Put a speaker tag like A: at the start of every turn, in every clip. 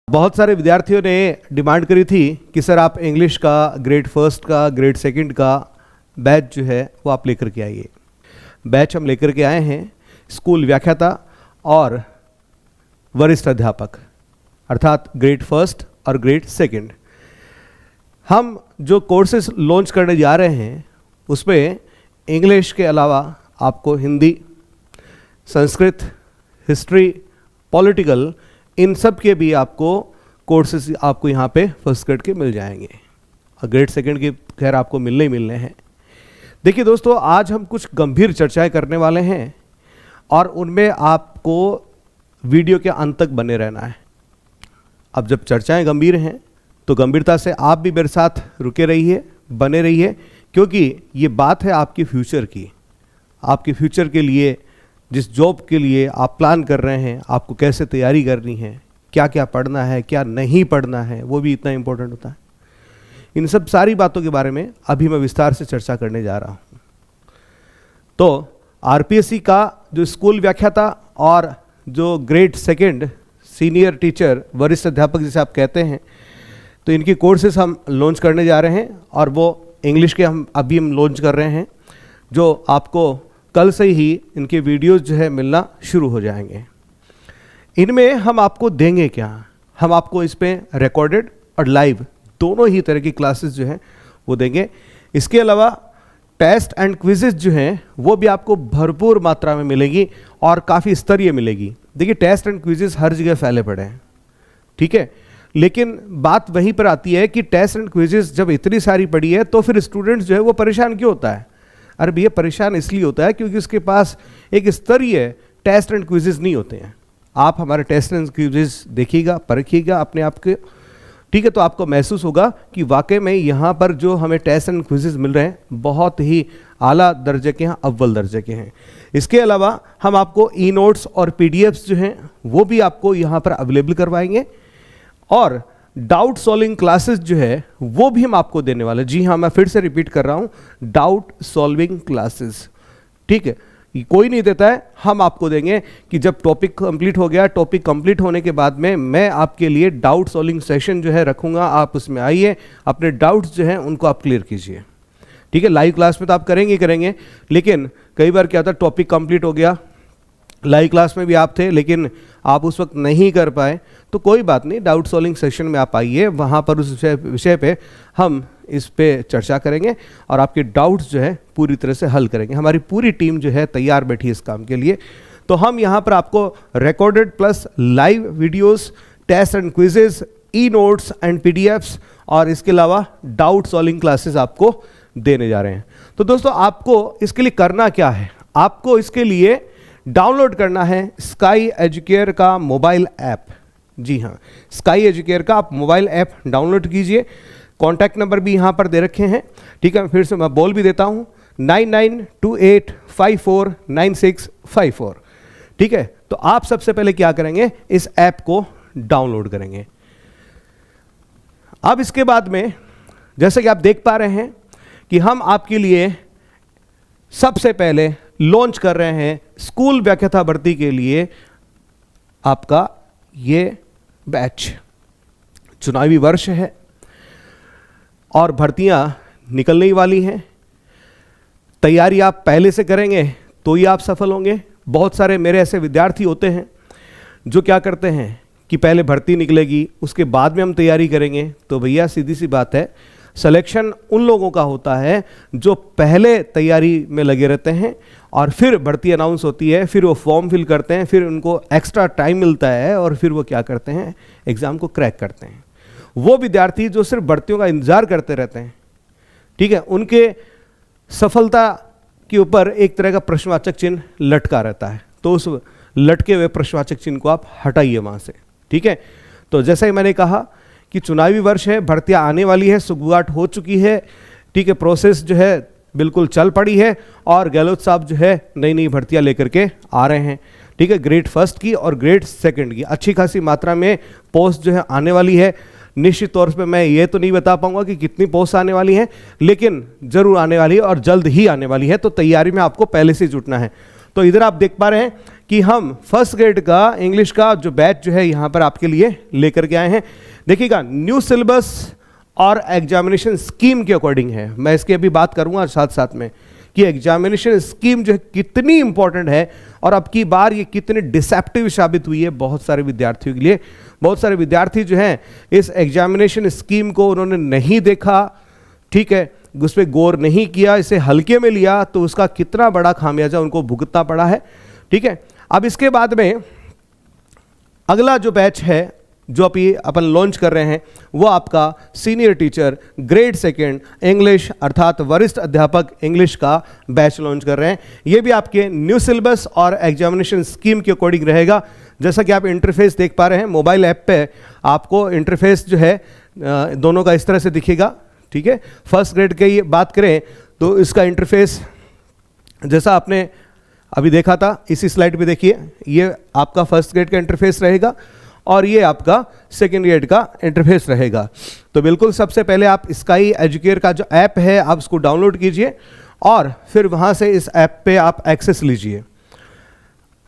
A: बहुत सारे विद्यार्थियों ने डिमांड करी थी कि सर आप इंग्लिश का ग्रेड फर्स्ट का ग्रेड सेकंड का बैच जो है वो आप लेकर के आइए। बैच हम लेकर के आए हैं स्कूल व्याख्याता और वरिष्ठ अध्यापक अर्थात ग्रेड फर्स्ट और ग्रेड सेकंड। हम जो कोर्सेज लॉन्च करने जा रहे हैं उसमें इंग्लिश के अलावा आपको हिंदी, संस्कृत, हिस्ट्री, पॉलिटिकल, इन सब के भी आपको कोर्सेज आपको यहाँ पे फर्स्ट ग्रेड के मिल जाएंगे और ग्रेड सेकंड के खैर आपको मिलने ही मिलने हैं। देखिए दोस्तों, आज हम कुछ गंभीर चर्चाएं करने वाले हैं और उनमें आपको वीडियो के अंत तक बने रहना है। अब जब चर्चाएं गंभीर हैं तो गंभीरता से आप भी मेरे साथ रुके रहिए, बने रहिए, क्योंकि ये बात है आपके फ्यूचर की। आपके फ्यूचर के लिए, जिस जॉब के लिए आप प्लान कर रहे हैं, आपको कैसे तैयारी करनी है, क्या क्या पढ़ना है, क्या नहीं पढ़ना है, वो भी इतना इम्पोर्टेंट होता है। इन सब सारी बातों के बारे में अभी मैं विस्तार से चर्चा करने जा रहा हूँ। तो आरपीएससी का जो स्कूल व्याख्याता और जो ग्रेड सेकंड सीनियर टीचर, वरिष्ठ अध्यापक जिसे आप कहते हैं, तो इनकी कोर्सेज हम लॉन्च करने जा रहे हैं और वो इंग्लिश के हम लॉन्च कर रहे हैं, जो आपको कल से ही इनके वीडियोस जो है मिलना शुरू हो जाएंगे। इनमें हम आपको देंगे क्या? हम आपको इस पे रिकॉर्डेड और लाइव दोनों ही तरह की क्लासेस जो हैं वो देंगे। इसके अलावा टेस्ट एंड क्विजेज जो हैं वो भी आपको भरपूर मात्रा में मिलेगी और काफ़ी स्तरीय मिलेगी। देखिए, टेस्ट एंड क्विजेज हर जगह फैले पड़े हैं, ठीक है, लेकिन बात वहीं पर आती है कि टेस्ट एंड क्विजेज जब इतनी सारी पड़ी है तो फिर स्टूडेंट्स जो है वो परेशान क्यों होता है? अरे भैया, परेशान इसलिए होता है क्योंकि उसके पास एक स्तरीय टेस्ट एंड क्विजेज नहीं होते हैं। आप हमारे टेस्ट एंड क्विजेज देखिएगा, परखिएगा अपने आप के, ठीक है, तो आपको महसूस होगा कि वाकई में यहाँ पर जो हमें टेस्ट एंड क्विजेज मिल रहे हैं बहुत ही आला दर्जे के हैं, अव्वल दर्जे के हैं। इसके अलावा हम आपको ई नोट्स और पीडीएफ्स जो हैं वो भी आपको यहाँ पर अवेलेबल करवाएंगे और डाउट सॉल्विंग क्लासेस जो है वो भी हम आपको देने वाले। जी हाँ, मैं फिर से रिपीट कर रहा हूँ, डाउट सॉल्विंग क्लासेस, ठीक है, कोई नहीं देता है, हम आपको देंगे कि जब टॉपिक कंप्लीट हो गया, टॉपिक कंप्लीट होने के बाद में मैं आपके लिए डाउट सॉल्विंग सेशन जो है रखूँगा। आप उसमें आइए, अपने डाउट्स जो हैं उनको आप क्लियर कीजिए, ठीक है। लाइव क्लास में तो आप करेंगे, लेकिन कई बार क्या होता है, टॉपिक कंप्लीट हो गया, लाइव क्लास में भी आप थे लेकिन आप उस वक्त नहीं कर पाए, तो कोई बात नहीं, डाउट सॉल्विंग सेशन में आप आइए, वहाँ पर उस विषय पे हम इस पे चर्चा करेंगे और आपके डाउट्स जो है पूरी तरह से हल करेंगे। हमारी पूरी टीम जो है तैयार बैठी है इस काम के लिए। तो हम यहाँ पर आपको recorded plus live videos, test and quizzes, E notes and PDFs और इसके अलावा डाउट सॉल्विंग क्लासेस आपको देने जा रहे हैं। तो दोस्तों, आपको इसके लिए करना क्या है? आपको इसके लिए डाउनलोड करना है स्काई एजुकेयर का मोबाइल ऐप। जी हाँ, स्काई एजुकेयर का आप मोबाइल ऐप डाउनलोड कीजिए। कॉन्टैक्ट नंबर भी यहाँ पर दे रखे हैं, ठीक है, फिर से मैं बोल भी देता हूँ, 9928549654, ठीक है। तो आप सबसे पहले क्या करेंगे, इस ऐप को डाउनलोड करेंगे। अब इसके बाद में जैसे कि आप देख पा रहे हैं कि हम आपके लिए सबसे पहले लॉन्च कर रहे हैं स्कूल व्याख्याता भर्ती के लिए आपका ये बैच। चुनावी वर्ष है और भर्तियां निकलने ही वाली हैं। तैयारी आप पहले से करेंगे तो ही आप सफल होंगे। बहुत सारे मेरे ऐसे विद्यार्थी होते हैं जो क्या करते हैं कि पहले भर्ती निकलेगी उसके बाद में हम तैयारी करेंगे। तो भैया, सीधी सी बात है, सिलेक्शन उन लोगों का होता है जो पहले तैयारी में लगे रहते हैं और फिर भर्ती अनाउंस होती है, फिर वो फॉर्म फिल करते हैं, फिर उनको एक्स्ट्रा टाइम मिलता है और फिर वो क्या करते हैं, एग्ज़ाम को क्रैक करते हैं। वो विद्यार्थी जो सिर्फ भर्तियों का इंतज़ार करते रहते हैं, ठीक है, उनके सफलता के ऊपर एक तरह का प्रश्नवाचक चिन्ह लटका रहता है। तो उस लटके हुए प्रश्नवाचक चिन्ह को आप हटाइए वहाँ से, ठीक है। तो जैसा ही मैंने कहा कि चुनावी वर्ष है, भर्तियां आने वाली है, सुगबुगाहट हो चुकी है, ठीक है, प्रोसेस जो है बिल्कुल चल पड़ी है और गहलोत साहब जो है नई नई भर्तियां लेकर के आ रहे हैं, ठीक है। ग्रेड फर्स्ट की और ग्रेड सेकंड की अच्छी खासी मात्रा में पोस्ट जो है आने वाली है। निश्चित तौर पे मैं ये तो नहीं बता पाऊंगा कि कितनी पोस्ट आने वाली हैं, लेकिन जरूर आने वाली है और जल्द ही आने वाली है। तो तैयारी में आपको पहले से जुटना है। तो इधर आप देख पा रहे हैं कि हम फर्स्ट ग्रेड का इंग्लिश का जो बैच जो है यहाँ पर आपके लिए लेकर के आए हैं। देखिएगा, न्यू सिलेबस और एग्जामिनेशन स्कीम के अकॉर्डिंग है। मैं इसकी अभी बात करूँगा साथ साथ में कि एग्जामिनेशन स्कीम जो है कितनी इंपॉर्टेंट है और अब की बार ये कितनी डिसेप्टिव साबित हुई है बहुत सारे विद्यार्थियों के लिए। बहुत सारे विद्यार्थी जो हैं इस एग्जामिनेशन स्कीम को उन्होंने नहीं देखा, ठीक है, उस पर गौर नहीं किया, इसे हल्के में लिया, तो उसका कितना बड़ा खामियाजा उनको भुगतना पड़ा है। ठीक है, अब इसके बाद में अगला जो बैच है जो अभी अपन लॉन्च कर रहे हैं वो आपका senior teacher grade second English अर्थात वरिष्ठ अध्यापक इंग्लिश का बैच लॉन्च कर रहे हैं। ये भी आपके न्यू सिलेबस और एग्जामिनेशन स्कीम के अकॉर्डिंग रहेगा। जैसा कि आप इंटरफेस देख पा रहे हैं मोबाइल ऐप पे, आपको इंटरफेस जो है दोनों का इस तरह से दिखेगा। ठीक है, फर्स्ट ग्रेड की बात करें तो इसका इंटरफेस जैसा आपने अभी देखा था इसी स्लाइड पे देखिए, ये आपका फर्स्ट ग्रेड का इंटरफेस रहेगा और ये आपका सेकेंड ग्रेड का इंटरफेस रहेगा। तो बिल्कुल सबसे पहले आप स्काई एजुकेयर का जो ऐप है आप उसको डाउनलोड कीजिए और फिर वहाँ से इस ऐप पे आप एक्सेस लीजिए।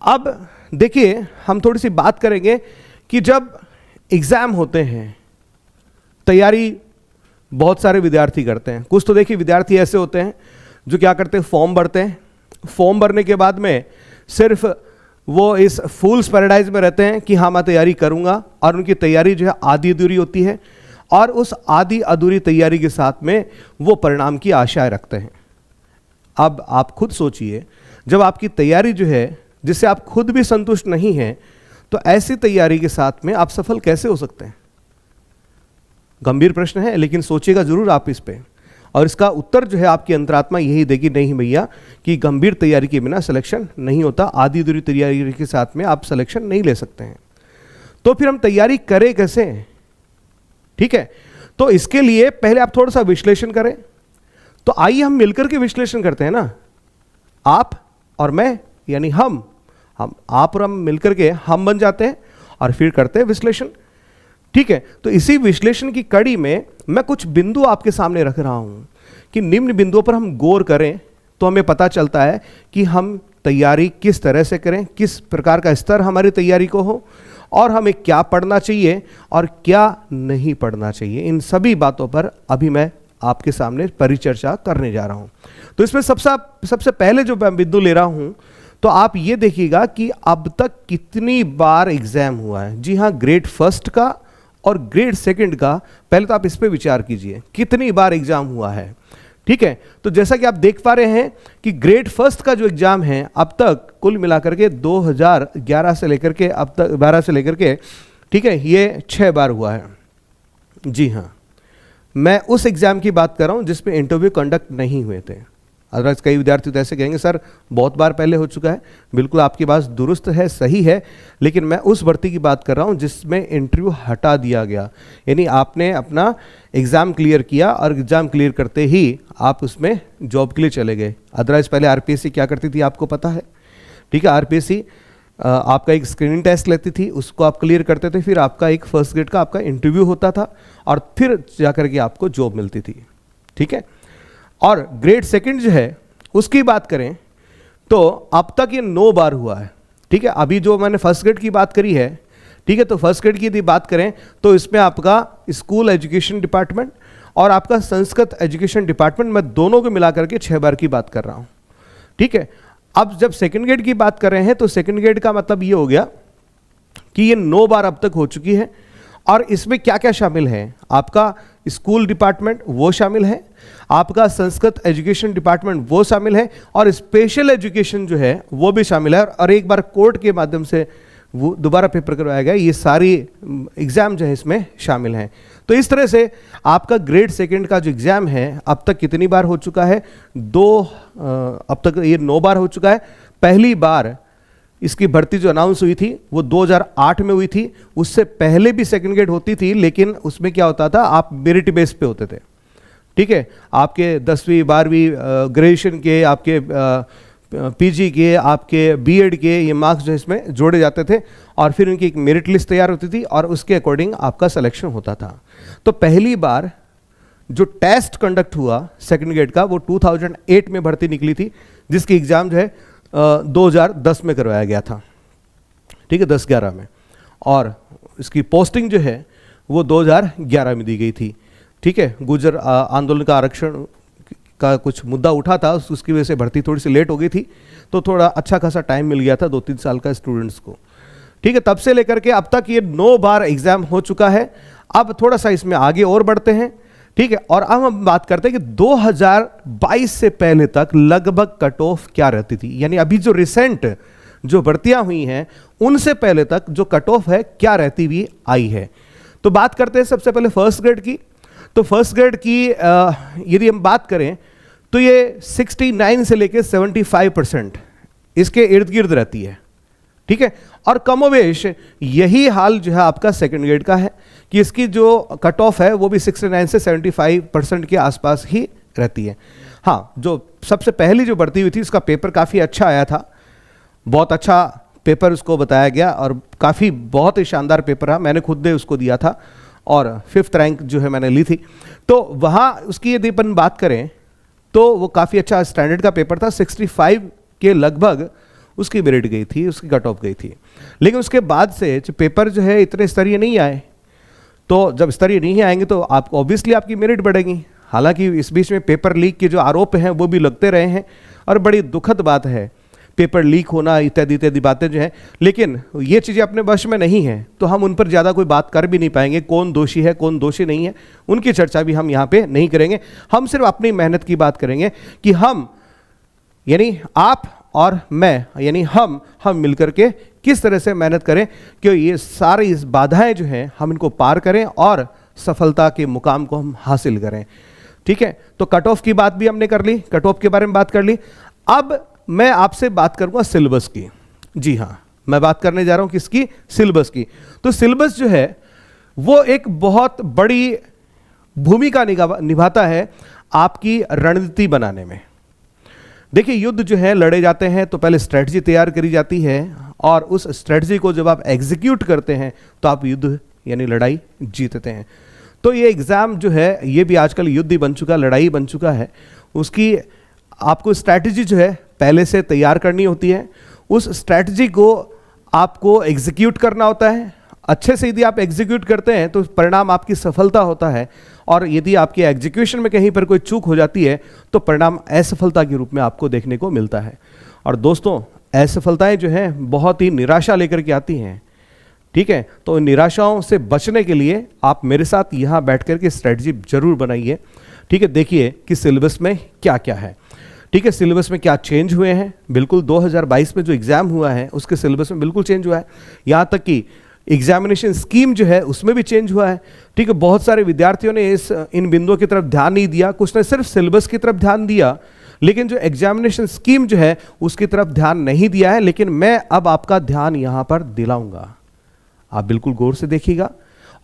A: अब देखिए, हम थोड़ी सी बात करेंगे कि जब एग्ज़ाम होते हैं तैयारी बहुत सारे विद्यार्थी करते हैं। कुछ तो देखिए विद्यार्थी ऐसे होते हैं जो क्या करते हैं, फॉर्म भरते हैं। फॉर्म भरने के बाद में सिर्फ वो इस फूल्स पैराडाइज में रहते हैं कि हाँ मैं तैयारी करूँगा, और उनकी तैयारी जो है आधी अधूरी होती है और उस आधी अधूरी तैयारी के साथ में वो परिणाम की आशाएं रखते हैं। अब आप खुद सोचिए, जब आपकी तैयारी जो है जिससे आप खुद भी संतुष्ट नहीं हैं, तो ऐसी तैयारी के साथ में आप सफल कैसे हो सकते हैं? गंभीर प्रश्न है, लेकिन सोचिएगा जरूर आप इस पे, और इसका उत्तर जो है आपकी अंतरात्मा यही देगी, नहीं भैया, कि गंभीर तैयारी के बिना सिलेक्शन नहीं होता, आधी अधूरी तैयारी के साथ में आप सिलेक्शन नहीं ले सकते हैं। तो फिर हम तैयारी करें कैसे? ठीक है, तो इसके लिए पहले आप थोड़ा सा विश्लेषण करें। तो आइए हम मिलकर के विश्लेषण करते हैं ना, आप और मैं, यानी हम आप और हम मिलकर के हम बन जाते हैं और फिर करते हैं विश्लेषण। ठीक है, तो इसी विश्लेषण की कड़ी में मैं कुछ बिंदु आपके सामने रख रहा हूं कि निम्न बिंदुओं पर हम गौर करें तो हमें पता चलता है कि हम तैयारी किस तरह से करें, किस प्रकार का स्तर हमारी तैयारी को हो, और हमें क्या पढ़ना चाहिए और क्या नहीं पढ़ना चाहिए। इन सभी बातों पर अभी मैं आपके सामने परिचर्चा करने जा रहा हूं। तो इसमें सबसे पहले जो मैं बिंदु ले रहा हूं, तो आप ये देखिएगा कि अब तक कितनी बार एग्जाम हुआ है। जी हाँ, ग्रेड फर्स्ट का और ग्रेड सेकंड का पहले तो आप इस पे विचार कीजिए, कितनी बार एग्जाम हुआ है। ठीक है, तो जैसा कि आप देख पा रहे हैं कि ग्रेड फर्स्ट का जो एग्जाम है अब तक कुल मिलाकर के 2011 से लेकर के अब तक 12 से लेकर के, ठीक है, ये 6 बार हुआ है। जी हाँ, मैं उस एग्जाम की बात कर रहा हूं जिसमें इंटरव्यू कंडक्ट नहीं हुए थे। अदरवाइज कई विद्यार्थी तो ऐसे कहेंगे सर बहुत बार पहले हो चुका है। बिल्कुल आपकी बात दुरुस्त है, सही है, लेकिन मैं उस भर्ती की बात कर रहा हूं जिसमें इंटरव्यू हटा दिया गया। यानी आपने अपना एग्ज़ाम क्लियर किया और एग्ज़ाम क्लियर करते ही आप उसमें जॉब के लिए चले गए। अदरवाइज पहले आरपीएससी क्या करती थी आपको पता है? ठीक है, आरपीएससी आपका एक स्क्रीनिंग टेस्ट लेती थी, उसको आप क्लियर करते थे, फिर आपका एक फर्स्ट ग्रेड का आपका इंटरव्यू होता था और फिर जाकर के आपको जॉब मिलती थी। ठीक है, और ग्रेड सेकंड जो है उसकी बात करें तो अब तक ये 9 बार हुआ है। ठीक है, अभी जो मैंने फर्स्ट ग्रेड की बात करी है, ठीक है, तो फर्स्ट ग्रेड की यदि बात करें तो इसमें आपका स्कूल एजुकेशन डिपार्टमेंट और आपका संस्कृत एजुकेशन डिपार्टमेंट, मैं दोनों को मिलाकर के 6 बार की बात कर रहा हूं। ठीक है, अब जब सेकंड ग्रेड की बात कर रहे हैं तो सेकंड ग्रेड का मतलब ये हो गया कि ये 9 बार अब तक हो चुकी है। और इसमें क्या क्या शामिल है? आपका स्कूल डिपार्टमेंट वो शामिल है, आपका संस्कृत एजुकेशन डिपार्टमेंट वो शामिल है, और स्पेशल एजुकेशन जो है वो भी शामिल है, और एक बार कोर्ट के माध्यम से वो दोबारा पेपर करवाया गया। ये सारी एग्जाम जो है इसमें शामिल हैं। तो इस तरह से आपका ग्रेड सेकंड का जो एग्जाम है अब तक कितनी बार हो चुका है? अब तक ये 9 बार हो चुका है। पहली बार इसकी भर्ती जो अनाउंस हुई थी वो 2008 में हुई थी। उससे पहले भी सेकंड ग्रेड होती थी, लेकिन उसमें क्या होता था, आप मेरिट बेस पे होते थे। ठीक है, आपके 10वीं 12वीं ग्रेजुएशन के, आपके पीजी के, आपके बीएड के, ये मार्क्स जो इसमें जोड़े जाते थे और फिर उनकी एक मेरिट लिस्ट तैयार होती थी और उसके अकॉर्डिंग आपका सिलेक्शन होता था। तो पहली बार जो टेस्ट कंडक्ट हुआ सेकंड ग्रेड का वो 2008 में भर्ती निकली थी, जिसकी एग्जाम जो है 2010 में करवाया गया था, ठीक है, 10-11 में, और इसकी पोस्टिंग जो है वो 2011 में दी गई थी, ठीक है। गुर्जर आंदोलन का आरक्षण का कुछ मुद्दा उठा था, उसकी वजह से भर्ती थोड़ी सी लेट हो गई थी, तो थोड़ा अच्छा खासा टाइम मिल गया था 2-3 साल का स्टूडेंट्स को, ठीक है। तब से लेकर के अब तक ये 9 बार एग्जाम हो चुका है। अब थोड़ा सा इसमें आगे और बढ़ते हैं, ठीक है। और अब हम बात करते हैं कि 2022 से पहले तक लगभग कट ऑफ क्या रहती थी, यानी अभी जो रिसेंट जो भर्तियां हुई हैं उनसे पहले तक जो कट ऑफ है क्या रहती हुई आई है। तो बात करते हैं सबसे पहले फर्स्ट ग्रेड की। तो फर्स्ट ग्रेड की यदि हम बात करें तो ये 69 से लेकर 75% इसके इर्द गिर्द रहती है, ठीक है। और कमोवेश यही हाल जो है आपका सेकंड ग्रेड का है कि इसकी जो कट ऑफ है वो भी 69 से 75% के आसपास ही रहती है। हाँ, जो सबसे पहली जो भर्ती हुई थी उसका पेपर काफ़ी अच्छा आया था, बहुत अच्छा पेपर उसको बताया गया और काफ़ी बहुत ही शानदार पेपर रहा, मैंने खुद ने उसको दिया था और 5th रैंक जो है मैंने ली थी। तो वहाँ उसकी यदि अपन बात करें तो वो काफ़ी अच्छा स्टैंडर्ड का पेपर था, 65 के लगभग उसकी मेरिट गई थी, उसकी कट ऑफ गई थी। लेकिन उसके बाद से जो पेपर जो है इतने स्तरीय नहीं आए, तो जब स्तरीय नहीं आएंगे तो आप ऑब्वियसली आपकी मेरिट बढ़ेगी। हालांकि इस बीच में पेपर लीक के जो आरोप हैं वो भी लगते रहे हैं और बड़ी दुखद बात है पेपर लीक होना इत्यादि इत्यादि बातें जो हैं, लेकिन ये चीज़ें अपने वश में नहीं हैं तो हम उन पर ज़्यादा कोई बात कर भी नहीं पाएंगे। कौन दोषी है कौन दोषी नहीं है उनकी चर्चा भी हम यहाँ पे नहीं करेंगे। हम सिर्फ अपनी मेहनत की बात करेंगे कि हम यानी आप और मैं यानी हम मिलकर के किस तरह से मेहनत करें कि ये सारी इस बाधाएं जो हैं हम इनको पार करें और सफलता के मुकाम को हम हासिल करें, ठीक है। तो कट ऑफ की बात भी हमने कर ली, कट ऑफ के बारे में बात कर ली। अब मैं आपसे बात करूंगा सिलेबस की। जी हाँ, मैं बात करने जा रहा हूं किसकी, सिलेबस की। तो सिलेबस जो है वो एक बहुत बड़ी भूमिका निभाता है आपकी रणनीति बनाने में। देखिए, युद्ध जो है लड़े जाते हैं तो पहले स्ट्रेटजी तैयार करी जाती है और उस स्ट्रेटजी को जब आप एग्जीक्यूट करते हैं तो आप युद्ध यानी लड़ाई जीतते हैं। तो ये एग्जाम जो है ये भी आजकल युद्ध ही बन चुका, लड़ाई बन चुका है। उसकी आपको स्ट्रैटेजी जो है पहले से तैयार करनी होती है, उस स्ट्रैटेजी को आपको एग्जीक्यूट करना होता है। अच्छे से यदि आप एग्जीक्यूट करते हैं तो परिणाम आपकी सफलता होता है, और यदि आपके एग्जीक्यूशन में कहीं पर कोई चूक हो जाती है तो परिणाम असफलता के रूप में आपको देखने को मिलता है। और दोस्तों, असफलताएं जो हैं बहुत ही निराशा लेकर के आती हैं, ठीक है। तो इन निराशाओं से बचने के लिए आप मेरे साथ यहाँ बैठ कर के स्ट्रेटजी जरूर बनाइए, ठीक है। देखिए कि सिलेबस में क्या क्या है, ठीक है। सिलेबस में क्या चेंज हुए हैं, बिल्कुल 2022 में जो एग्जाम हुआ है उसके सिलेबस में बिल्कुल चेंज हुआ है। यहाँ तक कि एग्जामिनेशन स्कीम जो है उसमें भी चेंज हुआ है, ठीक है। बहुत सारे विद्यार्थियों ने इन बिंदुओं की तरफ ध्यान नहीं दिया, कुछ ने सिर्फ सिलेबस की तरफ ध्यान दिया, लेकिन जो एग्जामिनेशन स्कीम जो है उसकी तरफ ध्यान नहीं दिया है। लेकिन मैं अब आपका ध्यान यहाँ पर दिलाऊंगा, आप बिल्कुल गौर से देखिएगा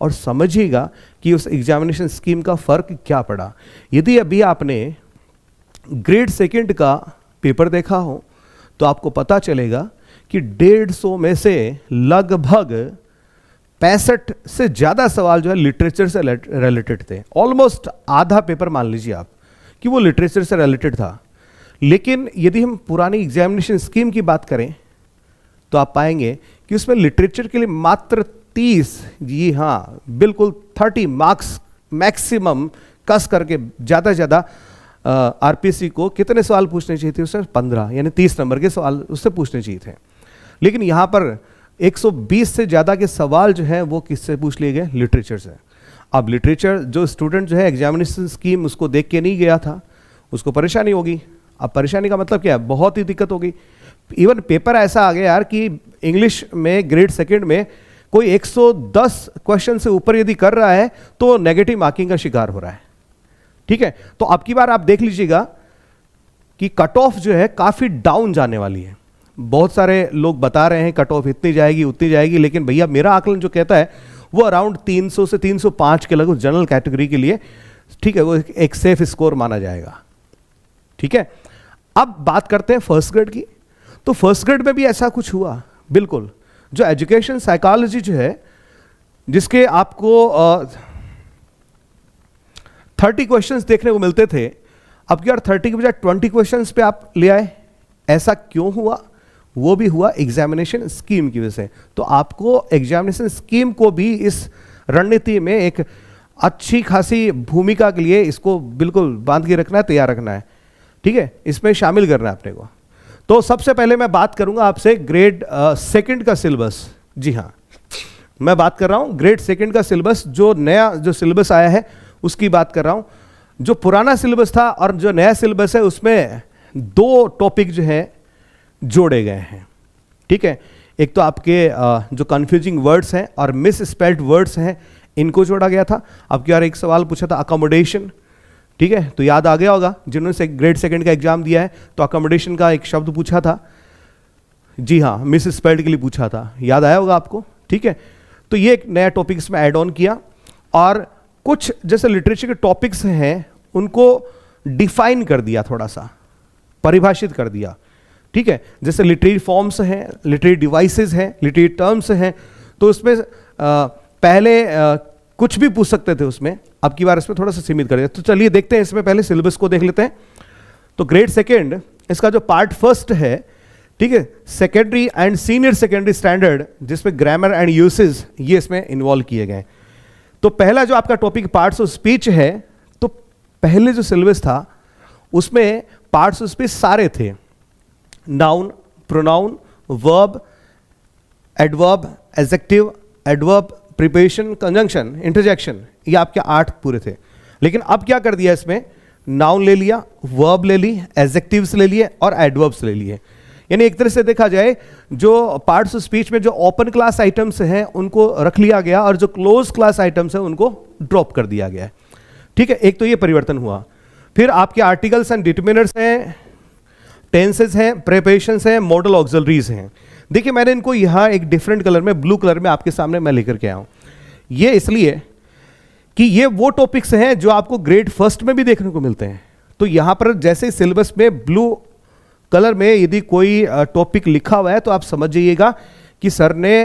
A: और समझिएगा कि उस एग्जामिनेशन स्कीम का फर्क क्या पड़ा। यदि अभी आपने ग्रेड सेकंड का पेपर देखा हो तो आपको पता चलेगा कि 150 में से लगभग 65 से ज़्यादा सवाल जो है लिटरेचर से रिलेटेड थे। ऑलमोस्ट आधा पेपर मान लीजिए आप कि वो लिटरेचर से रिलेटेड था। लेकिन यदि हम पुरानी एग्जामिनेशन स्कीम की बात करें तो आप पाएंगे कि उसमें लिटरेचर के लिए मात्र 30, जी हाँ बिल्कुल 30 मार्क्स मैक्सिमम कस करके ज़्यादा से ज़्यादा आरपीसी को कितने सवाल पूछने चाहिए थे उससे 15 यानी 30 नंबर के सवाल उससे पूछने चाहिए थे। लेकिन यहाँ पर 120 से ज़्यादा के सवाल जो हैं वो किससे पूछ लिए गए, लिटरेचर से। अब लिटरेचर जो स्टूडेंट जो है एग्जामिनेशन स्कीम उसको देख के नहीं गया था उसको परेशानी होगी। अब परेशानी का मतलब क्या है, बहुत ही दिक्कत होगी। इवन पेपर ऐसा आ गया यार कि इंग्लिश में ग्रेड सेकंड में कोई 110 क्वेश्चन से ऊपर यदि कर रहा है तो नेगेटिव मार्किंग का शिकार हो रहा है, ठीक है। तो अब की बार आप देख लीजिएगा कि कट ऑफ जो है काफी डाउन जाने वाली है। बहुत सारे लोग बता रहे हैं कट ऑफ इतनी जाएगी उतनी जाएगी, लेकिन भैया मेरा आकलन जो कहता है वो अराउंड 300 से 305 के लगभग जनरल कैटेगरी के लिए, ठीक है, वो एक सेफ स्कोर माना जाएगा, ठीक है। अब बात करते हैं फर्स्ट ग्रेड की। तो फर्स्ट ग्रेड में भी ऐसा कुछ हुआ, बिल्कुल। जो एजुकेशन साइकोलॉजी जो है जिसके आपको 30 क्वेश्चंस देखने को मिलते थे, अब की बार 30 के बजाय 20 क्वेश्चंस पे आप ले आए, ऐसा क्यों हुआ? वो भी हुआ एग्जामिनेशन स्कीम की वजह से। तो आपको एग्जामिनेशन स्कीम को भी इस रणनीति में एक अच्छी खासी भूमिका के लिए इसको बिल्कुल बांध के रखना है, तैयार रखना है, ठीक है, इसमें शामिल करना है अपने को। तो सबसे पहले मैं बात करूंगा आपसे ग्रेड सेकंड का सिलेबस। जी हाँ, मैं बात कर रहा हूं ग्रेड सेकंड का सिलेबस, जो नया जो सिलेबस आया है उसकी बात कर रहा हूं। जो पुराना सिलेबस था और जो नया सिलेबस है उसमें 2 टॉपिक जो है जोड़े गए हैं, ठीक है। एक तो आपके जो कंफ्यूजिंग वर्ड्स हैं और मिस स्पेल्ड वर्ड्स हैं, इनको जोड़ा गया था। अब क्या एक सवाल पूछा था अकोमोडेशन, ठीक है, तो याद आ गया होगा जिन्होंने से ग्रेड सेकंड का एग्जाम दिया है, तो अकोमोडेशन का एक शब्द पूछा था, जी हाँ, मिस स्पेल्ड के लिए पूछा था, याद आया होगा आपको, ठीक है। तो ये एक नया टॉपिक इसमें ऐड ऑन किया, और कुछ जैसे लिटरेचर के टॉपिक्स हैं उनको डिफाइन कर दिया, थोड़ा सा परिभाषित कर दिया, ठीक है। जैसे लिटरेरी फॉर्म्स हैं, लिटरेरी डिवाइसेस हैं, लिटरेरी टर्म्स हैं, तो उसमें पहले कुछ भी पूछ सकते थे उसमें, अब की बार इसमें थोड़ा सा सीमित कर दिया। तो चलिए देखते हैं, इसमें पहले सिलेबस को देख लेते हैं। तो ग्रेड सेकेंड इसका जो पार्ट फर्स्ट है, ठीक है, secondary and senior secondary standard, जिसमें ग्रामर एंड यूसेज ये इसमें इन्वॉल्व किए गए। तो पहला जो आपका टॉपिक पार्ट्स ऑफ स्पीच है, तो पहले जो सिलेबस था उसमें पार्ट्स ऑफ स्पीच सारे थे, noun, pronoun, verb, adverb, adjective, adverb, preposition, conjunction, interjection, ये आपके 8 पूरे थे। लेकिन अब क्या कर दिया इसमें, नाउन ले लिया, वर्ब ले ली, एडजेक्टिव्स ले लिए और एडवर्ब्स ले लिए। यानी एक तरह से देखा जाए जो पार्ट्स ऑफ स्पीच में जो ओपन क्लास आइटम्स हैं उनको रख लिया गया और जो क्लोज क्लास आइटम्स हैं उनको ड्रॉप कर दिया गया, ठीक है। एक तो ये परिवर्तन हुआ। फिर आपके आर्टिकल्स एंड डिटरमिनर्स हैं, टेंसेस हैं, प्रीपोजिशंस हैं, मॉडल ऑक्सिलरीज हैं। देखिए मैंने इनको यहाँ एक डिफरेंट कलर में, ब्लू कलर में आपके सामने मैं लेकर के आया हूँ। ये इसलिए कि ये वो टॉपिक्स हैं जो आपको ग्रेड फर्स्ट में भी देखने को मिलते हैं। तो यहाँ पर जैसे सिलेबस में ब्लू कलर में यदि कोई टॉपिक लिखा हुआ है तो आप समझ जाइएगा कि सर ने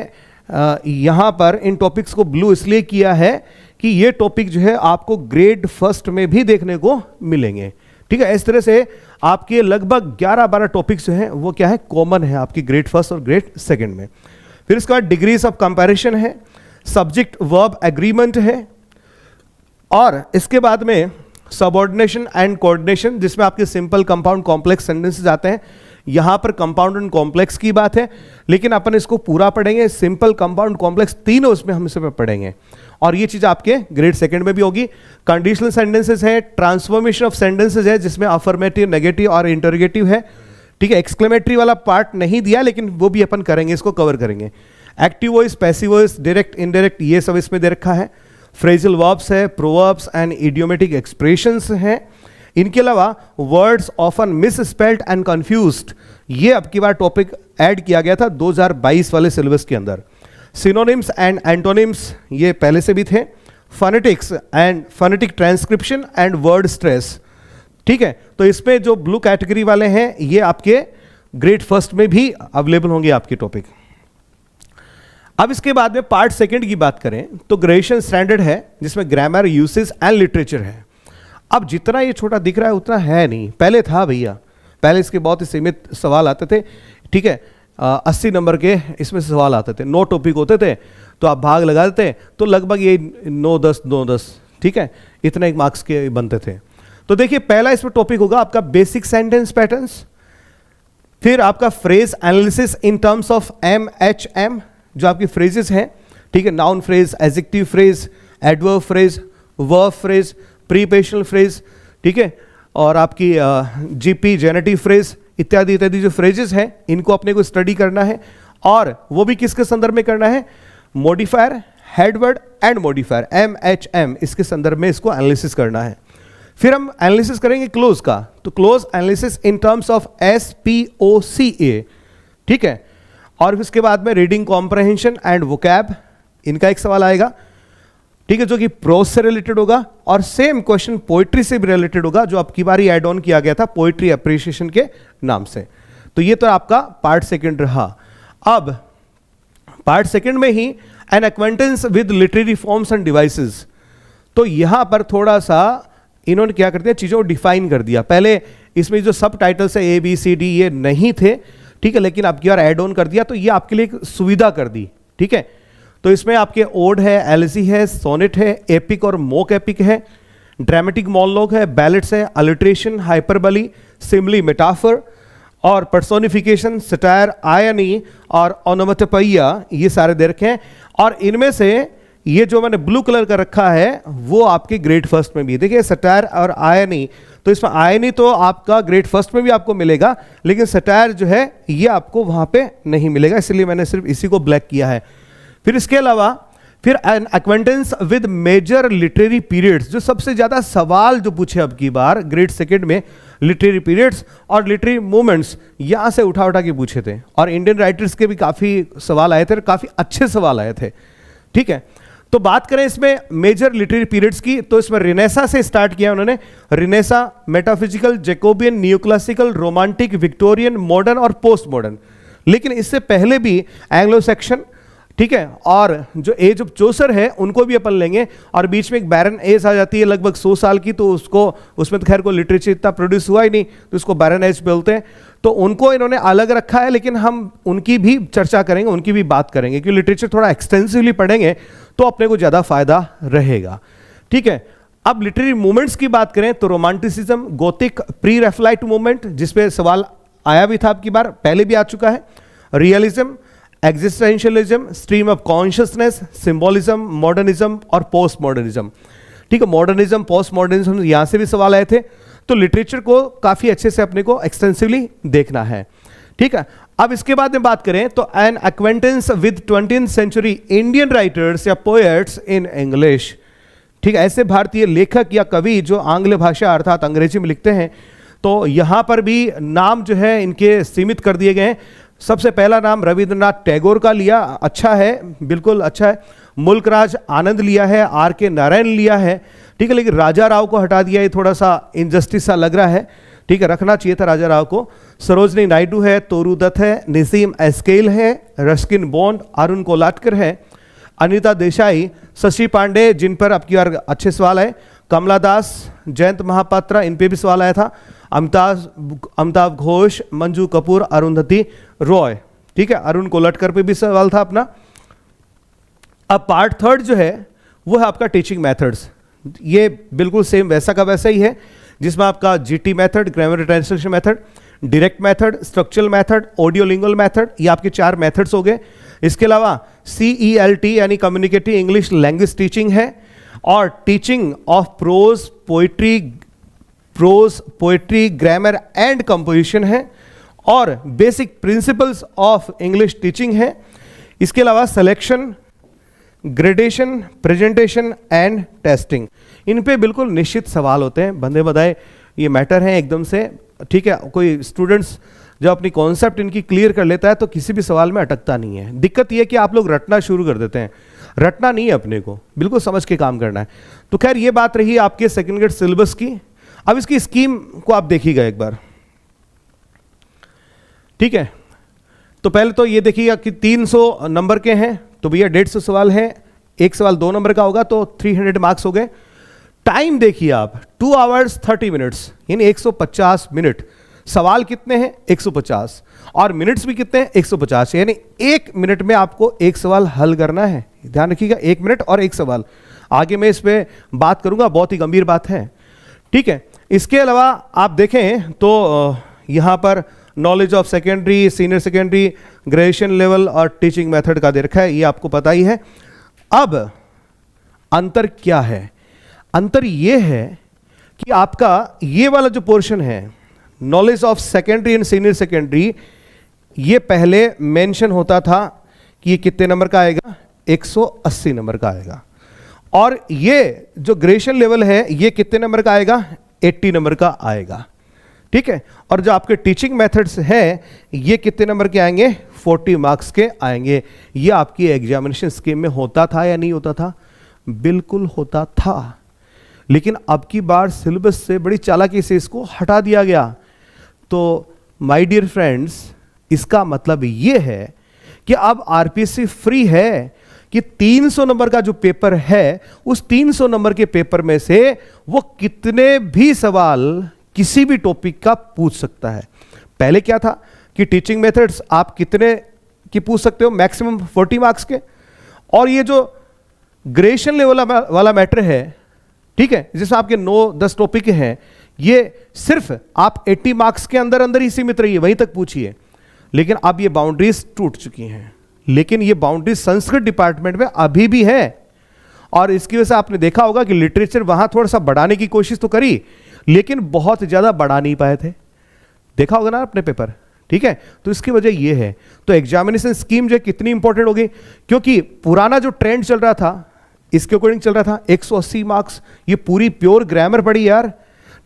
A: यहाँ पर इन टॉपिक्स को ब्लू इसलिए किया है कि ये टॉपिक जो है आपको ग्रेड फर्स्ट में भी देखने को मिलेंगे, ठीक है। इस तरह से आपके लगभग 11-12 टॉपिक्स जो हैं वो क्या है, कॉमन है आपकी ग्रेड फर्स्ट और ग्रेड सेकंड में। फिर इसके बाद डिग्रीज ऑफ कंपैरिजन है, सब्जेक्ट वर्ब एग्रीमेंट है, और इसके बाद में सबऑर्डिनेशन एंड कोऑर्डिनेशन, जिसमें आपके सिंपल, कंपाउंड, कॉम्प्लेक्स सेंटेंसेस आते हैं। यहां पर कंपाउंड एंड कॉम्प्लेक्स की बात है, लेकिन अपन इसको पूरा पढ़ेंगे, सिंपल, कंपाउंड, कॉम्प्लेक्स तीनों उसमें हम इसमें पढ़ेंगे, और ये चीज आपके ग्रेड सेकंड में भी होगी। कंडीशनल सेंटेंसेस है, ट्रांसफॉर्मेशन ऑफ सेंटेंसेस है, जिसमें अफर्मेटिव, नेगेटिव और इंटरोगेटिव है, ठीक है। एक्सक्लेमेटरी वाला पार्ट नहीं दिया, लेकिन वो भी अपन करेंगे, इसको कवर करेंगे। Active voice, passive voice, direct, indirect, ये सब इसमें दे रखा है। फ्रेजल वर्ब्स है, प्रोवर्ब्स एंड इडियोमेटिक एक्सप्रेशंस हैं। इनके अलावा words often misspelled and confused, ये अब की बार टॉपिक ऐड किया गया था 2022 वाले सिलेबस के अंदर। सिनोनिम्स एंड एंटोनिम्स, ये पहले से भी थे। Phonetics and phonetic transcription and word stress, ठीक है। तो इसमें जो ब्लू कैटेगरी वाले हैं ये आपके ग्रेड फर्स्ट में भी अवेलेबल होंगे आपके टॉपिक। अब इसके बाद में पार्ट सेकंड की बात करें तो ग्रेजुएशन स्टैंडर्ड है, जिसमें ग्रामर, यूसेज एंड लिटरेचर है। अब जितना ये छोटा दिख रहा है उतना है नहीं, पहले था भैया, पहले इसके बहुत ही सीमित सवाल आते थे, ठीक है। 80 नंबर के इसमें सवाल आते थे, 9 टॉपिक होते थे, तो आप भाग लगा देते तो लगभग ये 9-10, ठीक है, इतने एक मार्क्स के बनते थे। तो देखिए पहला इसमें टॉपिक होगा आपका बेसिक सेंटेंस पैटर्न्स, फिर आपका phrase analysis in terms of MHM, जो आपकी फ्रेजेस हैं, ठीक है, noun phrase, adjective phrase, adverb phrase, verb phrase, prepositional phrase, ठीक है, और आपकी GP, जेनेटिव फ्रेज, इत्यादि इत्यादि जो फ्रेजेस हैं इनको अपने को स्टडी करना है, और वो भी किसके संदर्भ में करना है, modifier, headword and modifier, MHM, इसके संदर्भ में इसको एनालिसिस करना है। फिर हम एनालिसिस करेंगे क्लोज का, तो close analysis in terms of SPOCA, ठीक है। और फिर इसके बाद में रीडिंग कॉम्प्रहेंशन एंड वोकैब, इनका एक सवाल आएगा, ठीक है, जो कि प्रोज से रिलेटेड होगा, और सेम क्वेश्चन पोइट्री से भी रिलेटेड होगा, जो अब की बार ऐड ऑन किया गया था पोइट्री अप्रिसिएशन के नाम से। तो ये तो आपका पार्ट सेकंड रहा। अब पार्ट सेकंड में ही an acquaintance with literary forms and devices, तो यहां पर थोड़ा सा इन्होंने क्या कर दिया, चीज़ों को डिफाइन कर दिया। पहले इसमें जो सब टाइटल्स है ABCD ये नहीं थे, ठीक है, लेकिन अब की बार ऐड ऑन कर दिया, तो ये आपके लिए एक सुविधा कर दी, ठीक है। तो इसमें आपके ओड है, एलिजी है, सोनेट है, एपिक और मोक एपिक है, ड्रामेटिक मोनोलॉग है, बैलेट्स है, अलिट्रेशन, हाइपरबली, सिमली, मेटाफर और पर्सोनिफिकेशन, सटायर, आयनी और ओनोमेटोपोइया, ये सारे दे रखे हैं। और इनमें से ये जो मैंने ब्लू कलर का रखा है वो आपके ग्रेड फर्स्ट में भी, देखिए सटायर और आयनी, तो इसमें आयनी तो आपका ग्रेड फर्स्ट में भी आपको मिलेगा, लेकिन सटायर जो है ये आपको वहां पे नहीं मिलेगा, इसलिए मैंने सिर्फ इसी को ब्लैक किया है। फिर इसके अलावा फिर an acquaintance with major literary periods, जो सबसे ज्यादा सवाल जो पूछे अब की बार ग्रेड सेकंड में, लिटरेरी पीरियड्स और लिटरेरी मूवमेंट्स यहां से उठा उठा के पूछे थे, और इंडियन राइटर्स के भी काफी सवाल आए थे, काफी अच्छे सवाल आए थे, ठीक है। तो बात करें इसमें मेजर लिटरेरी पीरियड्स की, तो इसमें रिनेसा से स्टार्ट किया उन्होंने, renaissance, metaphysical, Jacobean, neoclassical, romantic, Victorian, modern और पोस्ट मॉडर्न। लेकिन इससे पहले भी एंग्लो सेक्शन, ठीक है, और जो एज ऑफ चौसर है उनको भी अपन लेंगे, और बीच में एक बैरन एज आ जाती है लगभग 100 साल की, तो उसको उसमें तो खैर कोई लिटरेचर इतना प्रोड्यूस हुआ ही नहीं, तो उसको बैरन एज बोलते हैं, तो उनको इन्होंने अलग रखा है, लेकिन हम उनकी भी चर्चा करेंगे, उनकी भी बात करेंगे, क्योंकि लिटरेचर थोड़ा एक्सटेंसिवली पढ़ेंगे तो अपने को ज्यादा फायदा रहेगा, ठीक है। अब लिटरेरी मूवमेंट्स की बात करें तो romanticism, Gothic, pre Raphaelite movement, जिसपे सवाल आया भी था अब की बार, पहले भी आ चुका है, realism, existentialism, stream of consciousness, symbolism, modernism और पोस्ट मॉडर्निज्म, ठीक है। मॉडर्निज्म, पोस्ट मॉडर्निज्म यहां से भी सवाल आए थे, तो लिटरेचर को काफी अच्छे से अपने को एक्सटेंसिवली देखना है, ठीक है। अब इसके बाद में बात करें तो an acquaintance with 20th century Indian writers या पोएट्स इन इंग्लिश, ठीक है, ऐसे भारतीय लेखक या कवि जो आंग्ल भाषा अर्थात अंग्रेजी में लिखते हैं, तो यहां पर भी नाम जो है इनके सीमित कर दिए गए हैं। सबसे पहला नाम रविंद्रनाथ टैगोर का लिया, अच्छा है, बिल्कुल अच्छा है। मुल्कराज आनंद लिया है, R.K. नारायण लिया है, ठीक है, लेकिन राजा राव को हटा दिया, ये थोड़ा सा इनजस्टिस सा लग रहा है, ठीक है, रखना चाहिए था राजा राव को। सरोजनी नायडू है, तोरू दत्त है, निसीम एस्केल है, रस्किन बॉन्ड, अरुण कोलाटकर है, अनीता देसाई, शशि पांडे, जिन पर अब की बार अच्छे सवाल है, कमला दास, जयंत महापात्रा, इन पे भी सवाल आया था, अमिताभ घोष, मंजू कपूर, अरुंधति रॉय, ठीक है, अरुण कोलाटकर पे भी सवाल था अपना। अब पार्ट थर्ड जो है वो है आपका टीचिंग मेथड्स, ये बिल्कुल सेम वैसा का वैसा ही है, जिसमें आपका GT method, grammar translation method, direct method, structural method, audiolingual method, ये आपके 4 मेथड्स हो गए। इसके अलावा CELT यानी कम्युनिकेटिव इंग्लिश लैंग्वेज टीचिंग है, और teaching of prose poetry, grammar and composition है, और basic principles of English teaching है। इसके अलावा selection, gradation, presentation and testing, इन पे बिल्कुल निश्चित सवाल होते हैं, बंदे बधाए ये मैटर हैं एकदम से, ठीक है। कोई स्टूडेंट्स जब अपनी कॉन्सेप्ट इनकी क्लियर कर लेता है तो किसी भी सवाल में अटकता नहीं है। दिक्कत ये कि आप लोग रटना शुरू कर देते हैं, रटना नहीं है, अपने को बिल्कुल समझ के काम करना है। तो खैर ये बात रही आपके सेकंड ग्रेड सिलेबस की। अब इसकी स्कीम को आप देखिएगा एक बार, ठीक है। तो पहले तो ये देखिएगा कि 300 नंबर के हैं, तो भैया 150 सवाल हैं, एक सवाल 2 नंबर का होगा तो 300 मार्क्स हो गए। टाइम देखिए आप 2 hours 30 minutes, यानी 150 मिनट। सवाल कितने हैं? 150, और मिनट्स भी कितने हैं? 150, यानी 1 मिनट में आपको एक सवाल हल करना है। ध्यान रखिएगा, 1 मिनट और एक सवाल। आगे मैं इस पे बात करूंगा, बहुत ही गंभीर बात है, ठीक है। इसके अलावा आप देखें तो यहां पर knowledge of secondary, senior secondary, graduation level और टीचिंग मेथड का दे रखा है, ये आपको पता ही है। अब अंतर क्या है? अंतर ये है कि आपका ये वाला जो पोर्शन है knowledge of secondary and senior secondary, ये पहले मेंशन होता था कि ये कितने नंबर का आएगा? 180 नंबर का आएगा। और ये जो ग्रेजुएशन लेवल है ये कितने नंबर का आएगा? 80 नंबर का आएगा, ठीक है। और जो आपके टीचिंग मेथड्स हैं ये कितने नंबर के आएंगे? 40 मार्क्स के आएंगे। ये आपकी एग्जामिनेशन स्कीम में होता था या नहीं होता था? बिल्कुल होता था, लेकिन अब की बार सिलेबस से बड़ी चालाकी से इसको हटा दिया गया। तो माय डियर फ्रेंड्स, इसका मतलब ये है कि अब आरपीएससी फ्री है कि 300 नंबर का जो पेपर है, उस 300 नंबर के पेपर में से वो कितने भी सवाल किसी भी टॉपिक का पूछ सकता है। पहले क्या था कि टीचिंग मेथड्स आप कितने की पूछ सकते हो, मैक्सिमम 40 मार्क्स के, और ये जो ग्रेजुएशन लेवल वाला मैटर है, ठीक है, जिसमें आपके 9-10 टॉपिक हैं, ये सिर्फ आप 80 मार्क्स के अंदर अंदर ही सीमित रहिए, वहीं तक पूछिए। लेकिन अब ये बाउंड्रीज टूट चुकी हैं, लेकिन ये बाउंड्रीज संस्कृत डिपार्टमेंट में अभी भी है, और इसकी वजह से आपने देखा होगा कि लिटरेचर वहां थोड़ा सा बढ़ाने की कोशिश तो करी, लेकिन बहुत ज्यादा बढ़ा नहीं पाए थे। देखा होगा ना अपने पेपर, ठीक है। तो इसकी वजह ये है। तो एग्जामिनेशन स्कीम जो है कितनी इंपॉर्टेंट हो गई, क्योंकि पुराना जो ट्रेंड चल रहा था इसके अकॉर्डिंग चल रहा था 180 मार्क्स, ये पूरी प्योर ग्रामर पढ़ी यार,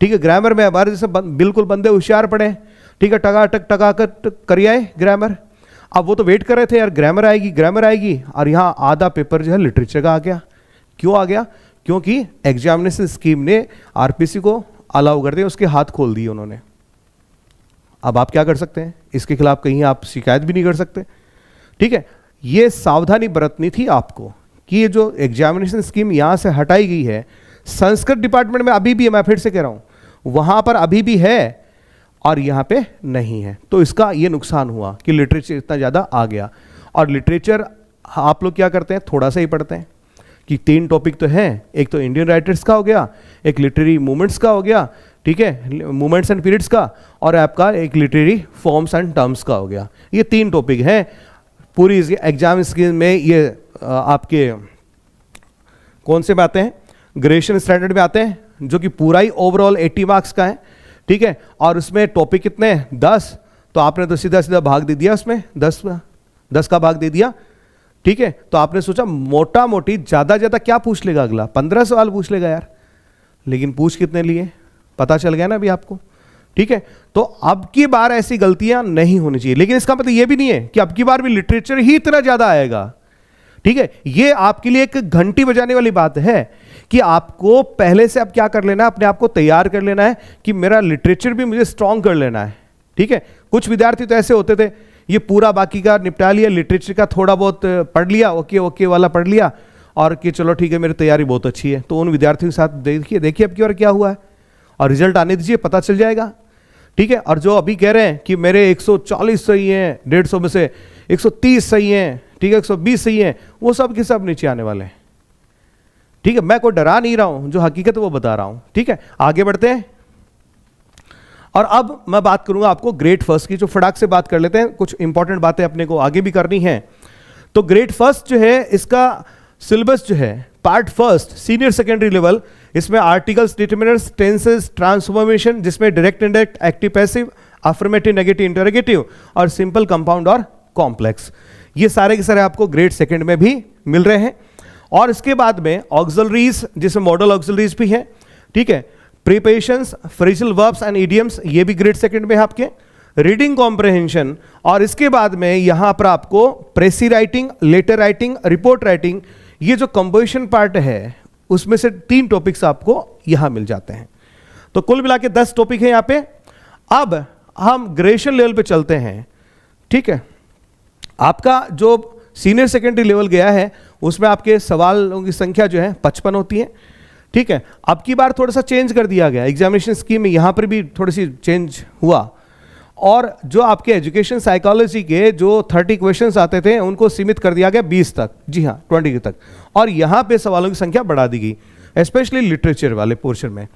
A: ठीक है। ग्रामर में हमारे जैसे बिल्कुल बंदे होशियार पढ़े, ठीक है, टका कर आए ग्रामर। अब वो तो वेट कर रहे थे यार ग्रामर आएगी, और यहां आधा पेपर जो है लिटरेचर का आ गया। क्यों आ गया? क्योंकि एग्जामिनेशन स्कीम ने आरपीसी को अलाउ कर दिया, उसके हाथ खोल दिए उन्होंने। अब आप क्या कर सकते हैं? इसके खिलाफ कहीं आप शिकायत भी नहीं कर सकते, ठीक है। ये सावधानी बरतनी थी आपको कि ये जो एग्जामिनेशन स्कीम यहां से हटाई गई है, संस्कृत डिपार्टमेंट में अभी भी, मैं फिर से कह रहा हूं, वहां पर अभी भी है और यहां पे नहीं है। तो इसका ये नुकसान हुआ कि लिटरेचर इतना ज्यादा आ गया। और लिटरेचर आप लोग क्या करते हैं, थोड़ा सा ही पढ़ते हैं कि 3 टॉपिक तो हैं, एक तो इंडियन राइटर्स का हो गया, एक लिटरेरी मूवमेंट्स का हो गया, ठीक है, मूवमेंट्स एंड पीरियड्स का, और आपका एक लिटरेरी फॉर्म्स एंड टर्म्स का हो गया। ये 3 टॉपिक हैं पूरी एग्जाम स्कीम में। ये आपके कौन से में आते हैं? ग्रेजुएशन स्टैंडर्ड में आते हैं, जो कि पूरा ही ओवरऑल 80 मार्क्स का है, ठीक है। और उसमें टॉपिक कितने हैं? 10। तो आपने तो सीधा सीधा भाग दे दिया उसमें, 10 का भाग दे दिया, ठीक है। तो आपने सोचा मोटा मोटी ज्यादा ज्यादा क्या पूछ लेगा अगला, 15 सवाल पूछ लेगा यार, लेकिन पूछ कितने लिए पता चल गया ना अभी आपको, ठीक है। तो अब की बार ऐसी गलतियां नहीं होनी चाहिए, लेकिन इसका मतलब यह भी नहीं है कि अब की बार भी लिटरेचर ही इतना ज्यादा आएगा, ठीक है। ये आपके लिए एक घंटी बजाने वाली बात है कि आपको पहले से अब क्या कर लेना है, अपने आप को तैयार कर लेना है कि मेरा लिटरेचर भी मुझे स्ट्रांग कर लेना है, ठीक है। कुछ विद्यार्थी तो ऐसे होते थे, ये पूरा बाकी का निपटा लिया, लिटरेचर का थोड़ा बहुत पढ़ लिया, ओके वाला पढ़ लिया, और कि चलो ठीक है मेरी तैयारी बहुत अच्छी है। तो उन विद्यार्थियों के साथ देखिए अब की बार क्या हुआ है, और रिजल्ट आने दीजिए, पता चल जाएगा, ठीक है। और जो अभी कह रहे हैं कि मेरे 140 सही हैं, 150 में से 130 सही हैं, ठीक है, 120 सही हैं, वो सब के सब नीचे आने वाले हैं, ठीक है। मैं कोई डरा नहीं रहा हूं, जो हकीकत है वो बता रहा हूं, ठीक है। आगे बढ़ते हैं, और अब मैं बात करूंगा आपको ग्रेड फर्स्ट की, जो फटाक से बात कर लेते हैं, कुछ इंपॉर्टेंट बातें अपने को आगे भी करनी है। तो ग्रेड फर्स्ट जो है, इसका सिलेबस जो है, part first senior secondary level, इसमें आर्टिकल्स, डिटरमिनर्स, टेंसेस, ट्रांसफॉर्मेशन, जिसमें direct indirect, active passive, affirmative negative interrogative, और सिंपल कंपाउंड और कॉम्प्लेक्स, ये सारे के सारे आपको ग्रेड सेकंड में भी मिल रहे हैं। और इसके बाद में ऑक्सिलरीज, जिसमें मॉडल ऑक्सिलरीज भी है, ठीक है, prepositions, phrasal verbs and idioms, ये भी ग्रेड सेकंड में है आपके, रीडिंग कॉम्प्रहेंशन, और इसके बाद में यहां पर आपको precis writing, letter writing, report writing, ये जो कंपोजिशन पार्ट है उसमें से 3 टॉपिक्स आपको यहां मिल जाते हैं। तो कुल मिला के 10 टॉपिक है यहां पे। अब हम ग्रेजुएशन लेवल पे चलते हैं, ठीक है। आपका जो सीनियर सेकेंडरी लेवल गया है उसमें आपके सवालों की संख्या जो है 55 होती है, ठीक है। अब की बार थोड़ा सा चेंज कर दिया गया एग्जामिनेशन स्कीम में, यहां पर भी थोड़ी सी चेंज हुआ, और जो आपके एजुकेशन साइकोलॉजी के जो 30 क्वेश्चंस आते थे उनको सीमित कर दिया गया 20 तक, जी हाँ 20 तक, और यहां पे सवालों की संख्या बढ़ा दी गई, स्पेशली लिटरेचर वाले पोर्शन में।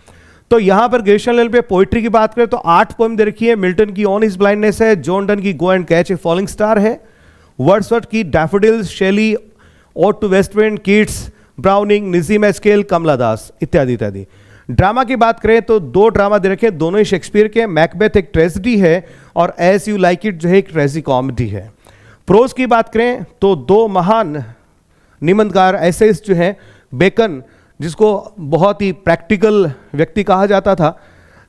A: तो यहां पर ग्रेजुएशन लेवल पे पोइट्री की बात करें तो 8 पोएम दे रखी है, मिल्टन की ऑन हिज ब्लाइंडनेस है, जॉन डन की go and catch a falling star है, वर्ड्सवर्थ की daffodils, Shelley, ode to west wind, Keats, Browning, Nissim Ezekiel, Kamala Das, इत्यादि इत्यादि। ड्रामा की बात करें तो 2 ड्रामा दे रखे हैं, दोनों ही शेक्सपियर के, मैकबेथ एक ट्रेजेडी है और एज यू लाइक इट जो है एक ट्रेजी कॉमेडी है। प्रोज की बात करें तो 2 महान निबंधकार एसेस जो हैं, बेकन जिसको बहुत ही प्रैक्टिकल व्यक्ति कहा जाता था,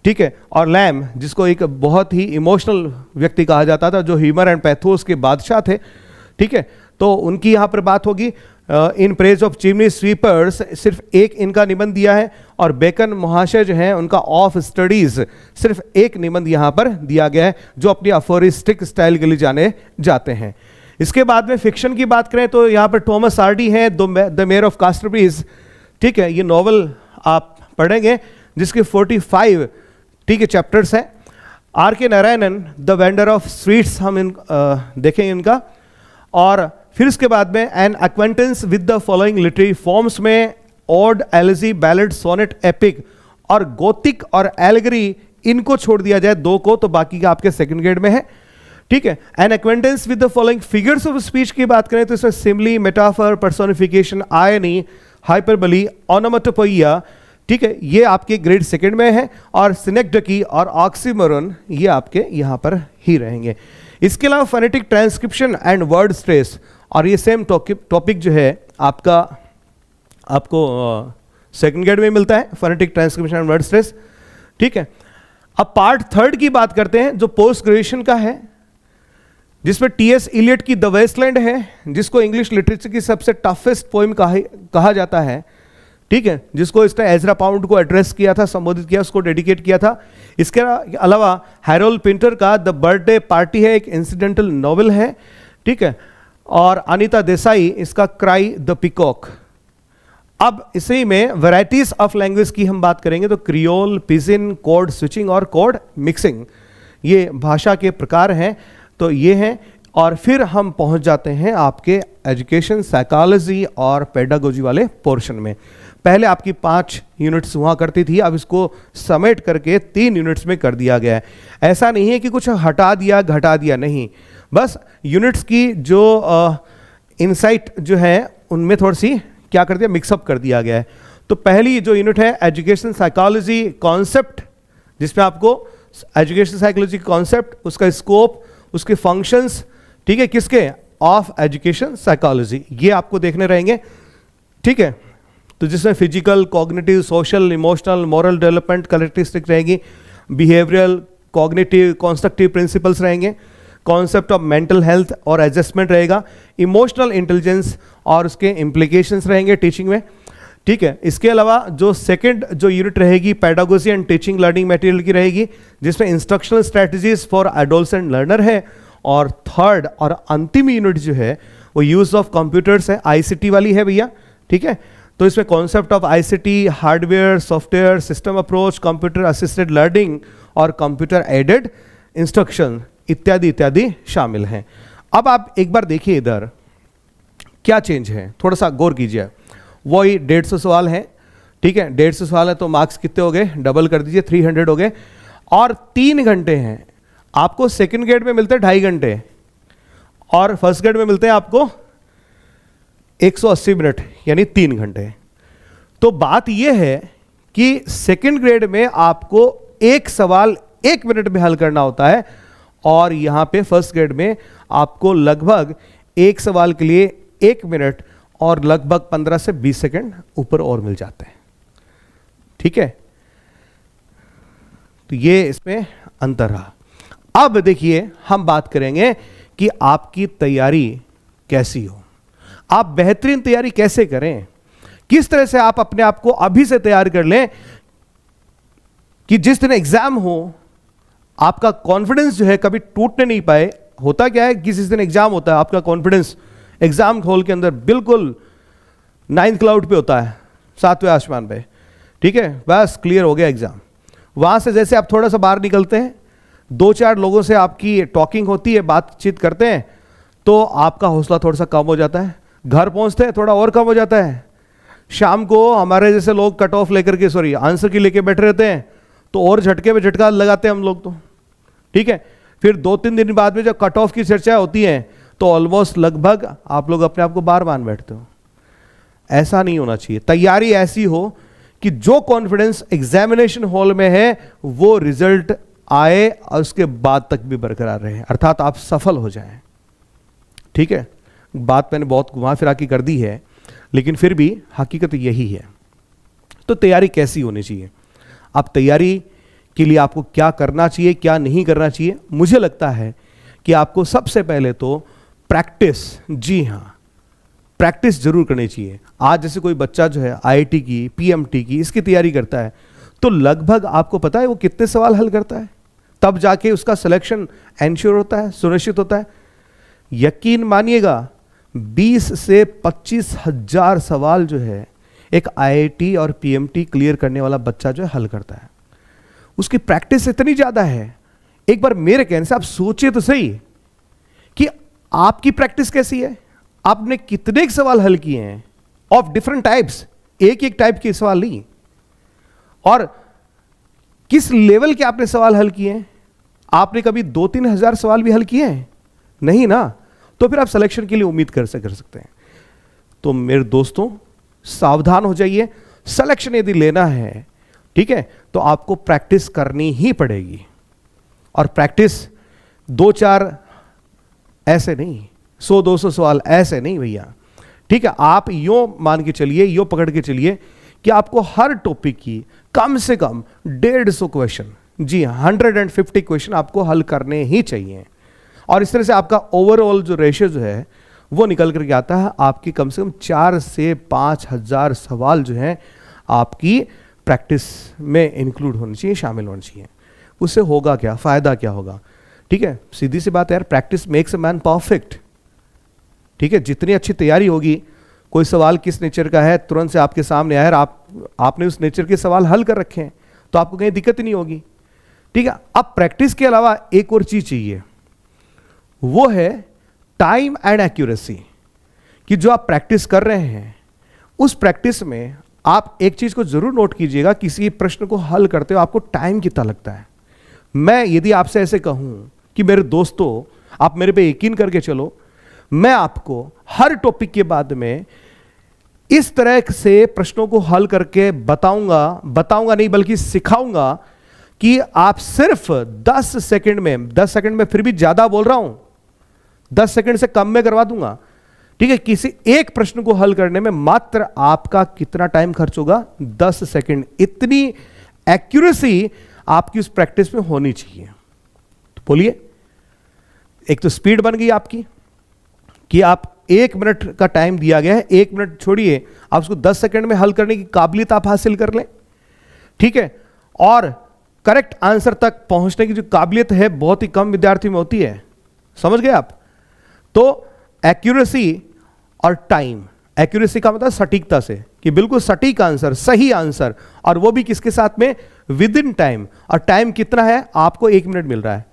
A: ठीक है, और लैम जिसको एक बहुत ही इमोशनल व्यक्ति कहा जाता था, जो ह्यूमर एंड पैथोस के बादशाह थे, ठीक है। तो उनकी यहाँ पर बात होगी। In praise of chimney sweepers सिर्फ एक इनका निबंध दिया है, और बेकन महाशय जो है उनका ऑफ स्टडीज सिर्फ एक निबंध यहाँ पर दिया गया है, जो अपनी अफोरिस्टिक स्टाइल के लिए जाने जाते हैं। इसके बाद में फिक्शन की बात करें तो यहाँ पर थॉमस हार्डी है, द मेयर ऑफ कास्टरब्रीज, ठीक है, ये नॉवल आप पढ़ेंगे जिसके 45 ठीक है चैप्टर्स हैं। R K Narayanan, the vendor of sweets, हम देखेंगे इनका। और फिर इसके बाद में an acquaintance with the following literary forms में ode, elegy, ballad, sonnet, epic और गोथिक और एलेगरी, इनको छोड़ दिया जाए 2 को, तो बाकी का आपके सेकंड ग्रेड में है, ठीक है। An acquaintance with the following figures of speech की बात करें तो इसमें simile, metaphor, personification, irony, hyperbole, onomatopoeia, ठीक है, ये आपके ग्रेड सेकंड में है। और सिनेक्डकी और ऑक्सीमोरन ये आपके यहां पर ही रहेंगे। इसके अलावा phonetic transcription and word stress, और ये सेम टॉपिक जो है आपको सेकंड ग्रेड में मिलता है, phonetic transcription and word stress, ठीक है। अब पार्ट 3 की बात करते हैं जो पोस्ट ग्रेजुएशन का है, जिसमें टी.एस. इलियट की द वेस्टलैंड है, जिसको इंग्लिश लिटरेचर की सबसे टफेस्ट पोइम कहा जाता है, ठीक है, जिसको इसने एजरा पाउंड को एड्रेस किया था, संबोधित किया, उसको डेडिकेट किया था। इसके अलावा हैरोल्ड पिंटर का द बर्थडे पार्टी है, एक इंसिडेंटल नॉवेल है, ठीक है। और अनीता देसाई इसका क्राई द पिकॉक। अब इसी में वैरायटीज ऑफ लैंग्वेज की हम बात करेंगे तो क्रियोल, पिजिन, कोड स्विचिंग और कोड मिक्सिंग, ये भाषा के प्रकार हैं, तो ये हैं। और फिर हम पहुंच जाते हैं आपके एजुकेशन, साइकोलॉजी और पेडागोजी वाले पोर्शन में। पहले आपकी 5 यूनिट्स हुआ करती थी, अब इसको समेट करके 3 यूनिट्स में कर दिया गया है। ऐसा नहीं है कि कुछ हटा दिया घटा दिया, नहीं, बस यूनिट्स की जो इनसाइट जो है उनमें थोड़ी सी क्या कर दिया, मिक्सअप कर दिया गया है। तो पहली जो यूनिट है एजुकेशन साइकोलॉजी कॉन्सेप्ट, जिसमें आपको एजुकेशन साइकोलॉजी कॉन्सेप्ट, उसका स्कोप, उसके फंक्शंस, ठीक है, किसके, ऑफ एजुकेशन साइकोलॉजी, ये आपको देखने रहेंगे, ठीक है। तो जिसमें physical, cognitive, social, emotional, moral development characteristic रहेगी, बिहेवियरल, कॉग्निटिव, कॉन्स्ट्रक्टिव प्रिंसिपल्स रहेंगे, कॉन्सेप्ट ऑफ मेंटल हेल्थ और एडजस्टमेंट रहेगा, इमोशनल इंटेलिजेंस और उसके इम्प्लीकेशंस रहेंगे टीचिंग में, ठीक है। इसके अलावा जो सेकंड जो यूनिट रहेगी pedagogy and teaching learning material की रहेगी, जिसमें instructional strategies for adolescent learner है। और थर्ड और अंतिम यूनिट जो है वो यूज ऑफ कंप्यूटर्स है, आईसीटी वाली है भैया, ठीक है। तो इसमें concept of ICT, hardware, software, system approach, computer assisted learning और कंप्यूटर एडेड इंस्ट्रक्शन इत्यादि इत्यादि शामिल हैं। अब आप एक बार देखिए इधर क्या चेंज है, थोड़ा सा गौर कीजिए। वही 150 सवाल है, ठीक है, 150 सवाल है तो मार्क्स कितने हो गए, डबल कर दीजिए, 300 हो गए। और 3 घंटे हैं, आपको सेकंड ग्रेड में मिलते हैं 2.5 घंटे और फर्स्ट ग्रेड में मिलते हैं आपको 180 मिनट, यानी 3 घंटे। तो बात यह है कि सेकंड ग्रेड में आपको एक सवाल 1 मिनट में हल करना होता है, और यहां पे फर्स्ट ग्रेड में आपको लगभग एक सवाल के लिए 1 मिनट और लगभग 15 से 20 सेकंड ऊपर और मिल जाते हैं, ठीक है। तो ये इसमें अंतर रहा। अब देखिए हम बात करेंगे कि आपकी तैयारी कैसी हो, आप बेहतरीन तैयारी कैसे करें, किस तरह से आप अपने आप को अभी से तैयार कर लें कि जिस दिन एग्जाम हो आपका कॉन्फिडेंस जो है कभी टूटने नहीं पाए। होता क्या है कि जिस दिन एग्जाम होता है आपका कॉन्फिडेंस एग्जाम हॉल के अंदर बिल्कुल 9th क्लाउड पे होता है, 7वें आसमान पे, ठीक है, बस क्लियर हो गया एग्जाम। वहां से जैसे आप थोड़ा सा बाहर निकलते हैं, 2-4 लोगों से आपकी टॉकिंग होती है, बातचीत करते हैं, तो आपका हौसला थोड़ा सा कम हो जाता है। घर पहुंचते हैं थोड़ा और कम हो जाता है। शाम को हमारे जैसे लोग कट ऑफ लेकर के आंसर की लेके बैठे रहते हैं, तो और झटके में झटका लगाते हैं हम लोग, तो ठीक है। फिर 2-3 दिन बाद में जब कट ऑफ की चर्चा होती है तो ऑलमोस्ट लगभग आप लोग अपने आप को बार मान बैठते हो। ऐसा नहीं होना चाहिए। तैयारी ऐसी हो कि जो कॉन्फिडेंस एग्जामिनेशन हॉल में है वो रिजल्ट आए और उसके बाद तक भी बरकरार रहे, अर्थात आप सफल हो जाएं, ठीक है। बात मैंने बहुत घुमा फिरा की कर दी है, लेकिन फिर भी हकीकत यही है। तो तैयारी कैसी होनी चाहिए, अब तैयारी के लिए आपको क्या करना चाहिए, क्या नहीं करना चाहिए। मुझे लगता है कि आपको सबसे पहले तो प्रैक्टिस, जी हाँ, प्रैक्टिस जरूर करनी चाहिए। आज जैसे कोई बच्चा जो है आईआईटी की, पीएमटी की, इसकी तैयारी करता है, तो लगभग आपको पता है वो कितने सवाल हल करता है, तब जाके उसका सिलेक्शन एंश्योर होता है, सुनिश्चित होता है, यकीन मानिएगा 20 से 25 हजार सवाल जो है एक आईआईटी और पीएमटी क्लियर करने वाला बच्चा जो है हल करता है। उसकी प्रैक्टिस इतनी ज्यादा है। एक बार मेरे कहने से आप सोचिए तो सही कि आपकी प्रैक्टिस कैसी है, आपने कितने सवाल हल किए हैं ऑफ डिफरेंट टाइप्स, एक एक टाइप के सवाल नहीं, और किस लेवल के आपने सवाल हल किए हैं। आपने कभी 2-3 हजार सवाल भी हल किए हैं? नहीं ना, तो फिर आप सिलेक्शन के लिए उम्मीद कर सकते हैं। तो मेरे दोस्तों सावधान हो जाइए, सिलेक्शन यदि लेना है, ठीक है, तो आपको प्रैक्टिस करनी ही पड़ेगी। और प्रैक्टिस 2-4 ऐसे नहीं, 100-200 सवाल ऐसे नहीं भैया, ठीक है। आप यूं मान के चलिए, यूं पकड़ के चलिए कि आपको हर टॉपिक की कम से कम 150 क्वेश्चन, जी 150 क्वेश्चन आपको हल करने ही चाहिए। और इस तरह से आपका ओवरऑल जो रेशियो जो है वो निकल करके आता है, आपकी कम से कम 4 से 5 हजार सवाल जो है आपकी प्रैक्टिस में इंक्लूड होनी चाहिए, शामिल होनी चाहिए। उससे होगा क्या, फायदा क्या होगा? ठीक है, सीधी सी बात है यार, practice makes a man perfect. ठीक है, जितनी अच्छी तैयारी होगी, कोई सवाल किस नेचर का है तुरंत से आपके सामने आया, आपने उस नेचर के सवाल हल कर रखे हैं, तो आपको कहीं दिक्कत ही नहीं होगी। ठीक है, अब प्रैक्टिस के अलावा एक और चीज चाहिए, वो है टाइम एंड एक्यूरेसी। कि जो आप प्रैक्टिस कर रहे हैं उस प्रैक्टिस में आप एक चीज को जरूर नोट कीजिएगा, किसी प्रश्न को हल करते हो आपको टाइम कितना लगता है। मैं यदि आपसे ऐसे कहूं कि मेरे दोस्तों आप मेरे पे यकीन करके चलो, मैं आपको हर टॉपिक के बाद में इस तरह से प्रश्नों को हल करके बताऊंगा नहीं बल्कि सिखाऊंगा कि आप सिर्फ 10 सेकंड में फिर भी ज्यादा बोल रहा हूं, 10 सेकंड से कम में करवा दूंगा। ठीक है, किसी एक प्रश्न को हल करने में मात्र आपका कितना टाइम खर्च होगा? 10 सेकंड। इतनी एक्यूरेसी आपकी उस प्रैक्टिस में होनी चाहिए। तो बोलिए, एक तो स्पीड बन गई आपकी कि आप 1 मिनट का टाइम दिया गया है, 1 मिनट छोड़िए, आप उसको 10 सेकंड में हल करने की काबिलियत आप हासिल कर लें। ठीक है, और करेक्ट आंसर तक पहुंचने की जो काबिलियत है बहुत ही कम विद्यार्थी में होती है, समझ गए आप? तो एक्यूरेसी और टाइम, एक्यूरेसी का मतलब सटीकता से, कि बिल्कुल सटीक आंसर, सही आंसर, और वो भी किसके साथ में? With in time. और टाइम कितना है? आपको 1 मिनट मिल रहा है।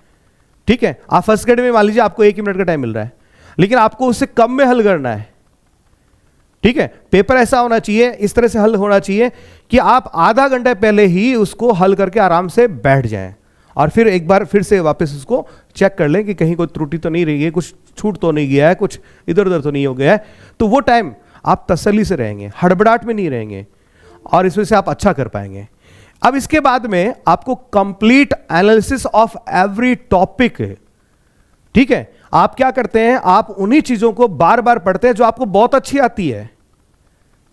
A: ठीक है, आप फर्स्ट ग्रेड में मान लीजिए आपको 1 मिनट का टाइम मिल रहा है, लेकिन आपको उससे कम में हल करना है। ठीक है, पेपर ऐसा होना चाहिए, इस तरह से हल होना चाहिए कि आप आधा घंटे पहले ही उसको हल करके आराम से बैठ जाएं, और फिर एक बार फिर से वापस उसको चेक कर लें कि कहीं कोई त्रुटि तो नहीं रही है, कुछ छूट तो नहीं गया है, कुछ इधर उधर तो नहीं हो गया है। तो वो टाइम आप तसल्ली से रहेंगे, हड़बड़ाहट में नहीं रहेंगे, और इस वजह से आप अच्छा कर पाएंगे। अब इसके बाद में आपको complete analysis of every topic. ठीक है, आप क्या करते हैं? आप उन्हीं चीजों को बार बार पढ़ते हैं जो आपको बहुत अच्छी आती है।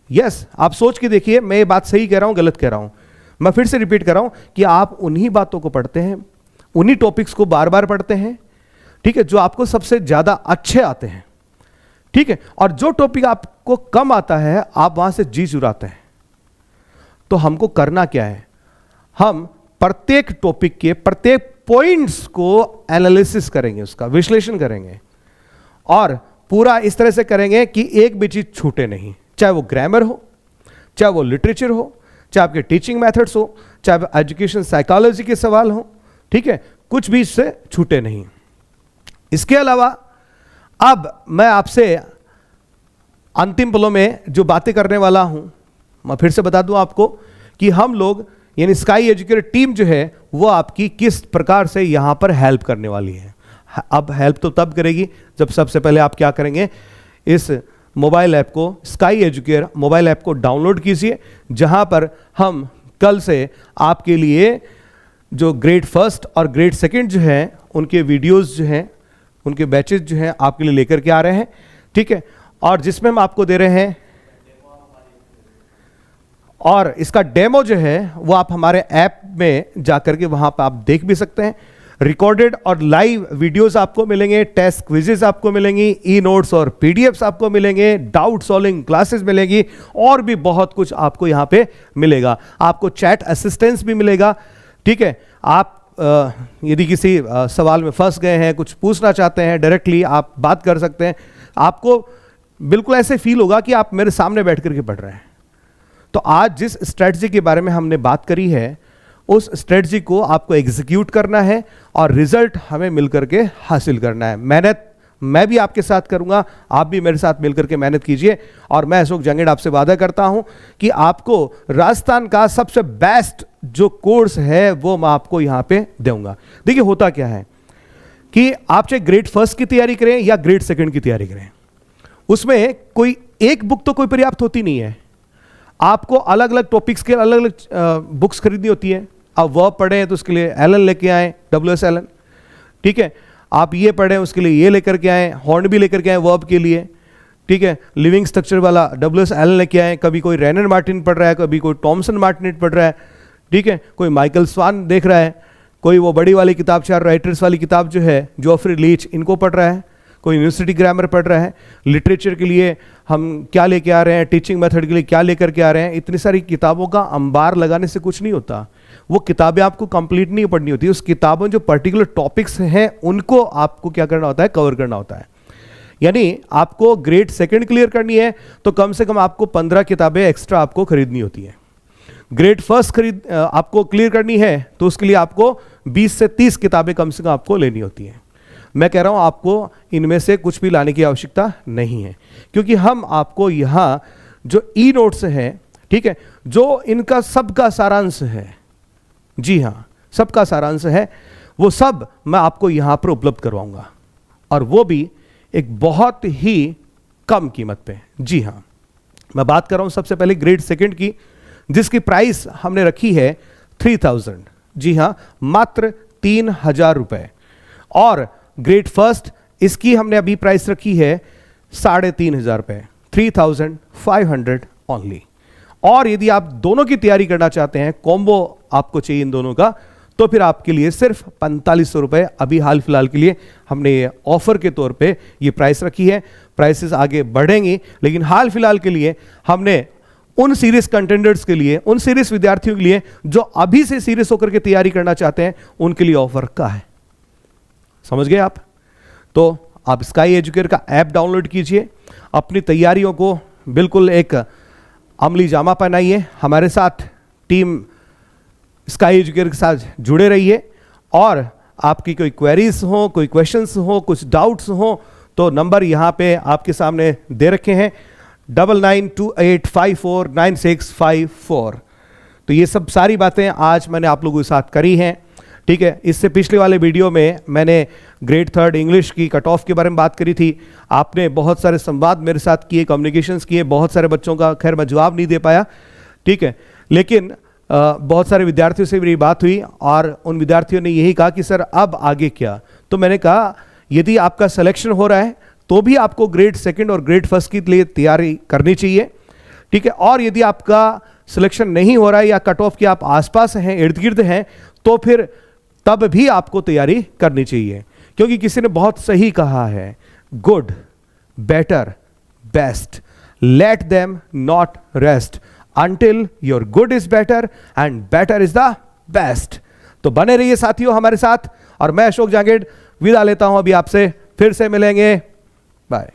A: यस, आप सोच के देखिए, मैं ये बात सही कह रहा हूं गलत कह रहा हूं। मैं फिर से रिपीट कर रहा हूं कि आप उन्हीं बातों को पढ़ते हैं, उन्हीं टॉपिक्स को बार बार पढ़ते हैं। ठीक है, जो आपको सबसे ज्यादा अच्छे आते हैं। ठीक है, और जो टॉपिक आपको कम आता है आप वहां से जी चुराते हैं। तो हमको करना क्या है? हम प्रत्येक टॉपिक के प्रत्येक पॉइंट्स को एनालिसिस करेंगे, उसका विश्लेषण करेंगे, और पूरा इस तरह से करेंगे कि एक भी चीज छूटे नहीं, चाहे वो ग्रामर हो, चाहे वो लिटरेचर हो, चाहे आपके टीचिंग मेथड्स हो, चाहे एजुकेशन साइकोलॉजी के सवाल हो। ठीक है, कुछ भी इससे छूटे नहीं। इसके अलावा अब मैं आपसे अंतिम पलों में जो बातें करने वाला हूं, मैं फिर से बता दूं आपको कि हम लोग यानी स्काई एजुकेटर टीम जो है वो आपकी किस प्रकार से यहां पर हेल्प करने वाली है। अब हेल्प तो तब करेगी जब सबसे पहले आप क्या करेंगे, इस मोबाइल ऐप को, स्काई एजुकेटर मोबाइल ऐप को डाउनलोड कीजिए, जहां पर हम कल से आपके लिए जो ग्रेड फर्स्ट और ग्रेड सेकंड जो है उनके वीडियोस जो हैं, उनके बैचेस जो हैं आपके लिए लेकर के आ रहे हैं। ठीक है, और जिसमें हम आपको दे रहे हैं, और इसका डेमो जो है वो आप हमारे ऐप में जाकर के वहां पर आप देख भी सकते हैं। रिकॉर्डेड और लाइव वीडियोस आपको मिलेंगे, टेस्ट क्विजेस आपको मिलेंगी, ई नोट्स और पीडीएफ्स आपको मिलेंगे, डाउट सॉल्विंग क्लासेस मिलेगी, और भी बहुत कुछ आपको यहां पे मिलेगा। आपको चैट असिस्टेंस भी मिलेगा। ठीक है, आप यदि किसी सवाल में फंस गए हैं, कुछ पूछना चाहते हैं, डायरेक्टली आप बात कर सकते हैं। आपको बिल्कुल ऐसे फील होगा कि आप मेरे सामने बैठ करके पढ़ रहे हैं। तो आज जिस स्ट्रेटजी के बारे में हमने बात करी है, उस स्ट्रेटजी को आपको एग्जीक्यूट करना है और रिजल्ट हमें मिलकर के हासिल करना है। मेहनत मैं भी आपके साथ करूंगा, आप भी मेरे साथ मिलकर के मेहनत कीजिए। और मैं अशोक जंगेड़ आपसे वादा करता हूं कि आपको राजस्थान का सबसे बेस्ट जो कोर्स है वो मैं आपको यहां पे दूंगा। देखिए होता क्या है कि आप चाहे ग्रेड फर्स्ट की तैयारी करें या ग्रेड सेकंड की तैयारी करें, उसमें कोई एक बुक तो कोई पर्याप्त होती नहीं है। आपको अलग अलग टॉपिक्स के अलग अलग बुक्स खरीदनी होती है। आप वर्ब पढ़ें तो उसके लिए एलन लेके आए, WS एलन, ठीक है। आप ये पढ़ें उसके लिए ये लेकर के आए, हॉर्नबी लेकर के आए वर्ब के लिए, ठीक है। लिविंग स्ट्रक्चर वाला WS एलन लेके आए। कभी कोई रेनर मार्टिन पढ़ रहा है, कभी कोई टॉमसन मार्टिनेट पढ़ रहा है, ठीक है। कोई माइकल स्वान देख रहा है, कोई वो बड़ी वाली किताब, 4 राइटर्स वाली किताब जो है जोफ्री लीच, इनको पढ़ रहा है, कोई यूनिवर्सिटी ग्रामर पढ़ रहा है। लिटरेचर के लिए हम क्या लेके आ रहे हैं, टीचिंग मेथड के लिए क्या लेकर के आ रहे हैं। इतनी सारी किताबों का अंबार लगाने से कुछ नहीं होता। वो किताबें आपको कंप्लीट नहीं पढ़नी होती। उस किताबों जो पर्टिकुलर टॉपिक्स हैं उनको आपको क्या करना होता है, कवर करना होता है। यानी आपको ग्रेड सेकंड क्लियर करनी है तो कम से कम आपको 15 किताबें एक्स्ट्रा आपको खरीदनी होती है। ग्रेड फर्स्ट आपको क्लियर करनी है तो उसके लिए आपको 20 से 30 किताबें कम से कम आपको लेनी होती हैं। मैं कह रहा हूं आपको इनमें से कुछ भी लाने की आवश्यकता नहीं है, क्योंकि हम आपको यहां जो ई नोट्स हैं, ठीक है, जो इनका सबका सारांश है, जी हां सबका सारांश है, वो सब मैं आपको यहां पर उपलब्ध करवाऊंगा, और वो भी एक बहुत ही कम कीमत पे। जी हां, मैं बात कर रहा हूं सबसे पहले ग्रेड सेकंड की, जिसकी प्राइस हमने रखी है 3000। जी हां, मात्र 3000 रुपए। और ग्रेड फर्स्ट इसकी हमने अभी प्राइस रखी है 3500 रुपए, 3500 ओनली। और यदि आप दोनों की तैयारी करना चाहते हैं, कॉम्बो आपको चाहिए इन दोनों का, तो फिर आपके लिए सिर्फ 4500 रुपए अभी हाल फिलहाल के लिए हमने ऑफर के तौर पे ये प्राइस रखी है। प्राइसेस आगे बढ़ेंगी, लेकिन हाल फिलहाल के लिए हमने उन सीरियस कंटेंडर्स के लिए, उन सीरियस विद्यार्थियों के लिए जो अभी से सीरियस होकर के तैयारी करना चाहते हैं, उनके लिए ऑफर का है। समझ गए आप? तो आप स्काई एजुकेटर का ऐप डाउनलोड कीजिए, अपनी तैयारियों को बिल्कुल एक अमली जामा पहनाइए, हमारे साथ टीम स्काई एजुकेटर के साथ जुड़े रहिए। और आपकी कोई क्वेरीज हो, कोई क्वेश्चंस हो, कुछ डाउट्स हो, तो नंबर यहां पे आपके सामने दे रखे हैं 9928549654। तो ये सब सारी बातें आज मैंने आप लोगों के साथ करी हैं, ठीक है। इससे पिछले वाले वीडियो में मैंने ग्रेड थर्ड इंग्लिश की कट ऑफ के बारे में बात करी थी। आपने बहुत सारे संवाद मेरे साथ किए, कम्युनिकेशंस किए, बहुत सारे बच्चों का खैर मैं जवाब नहीं दे पाया, ठीक है, लेकिन बहुत सारे विद्यार्थियों से मेरी बात हुई और उन विद्यार्थियों ने यही कहा कि सर अब आगे क्या। तो मैंने कहा यदि आपका सिलेक्शन हो रहा है तो भी आपको ग्रेड सेकंड और ग्रेड फर्स्ट के लिए तैयारी करनी चाहिए, ठीक है। और यदि आपका सिलेक्शन नहीं हो रहा है या कट ऑफ के आप आसपास हैं, इर्द गिर्द हैं, तो फिर तब भी आपको तैयारी करनी चाहिए, क्योंकि किसी ने बहुत सही कहा है, good, better, best, let them not rest until your good is better and better is the best। तो बने रहिए साथियों हमारे साथ, और मैं अशोक जांगेड़ विदा लेता हूं अभी आपसे, फिर से मिलेंगे, बाय।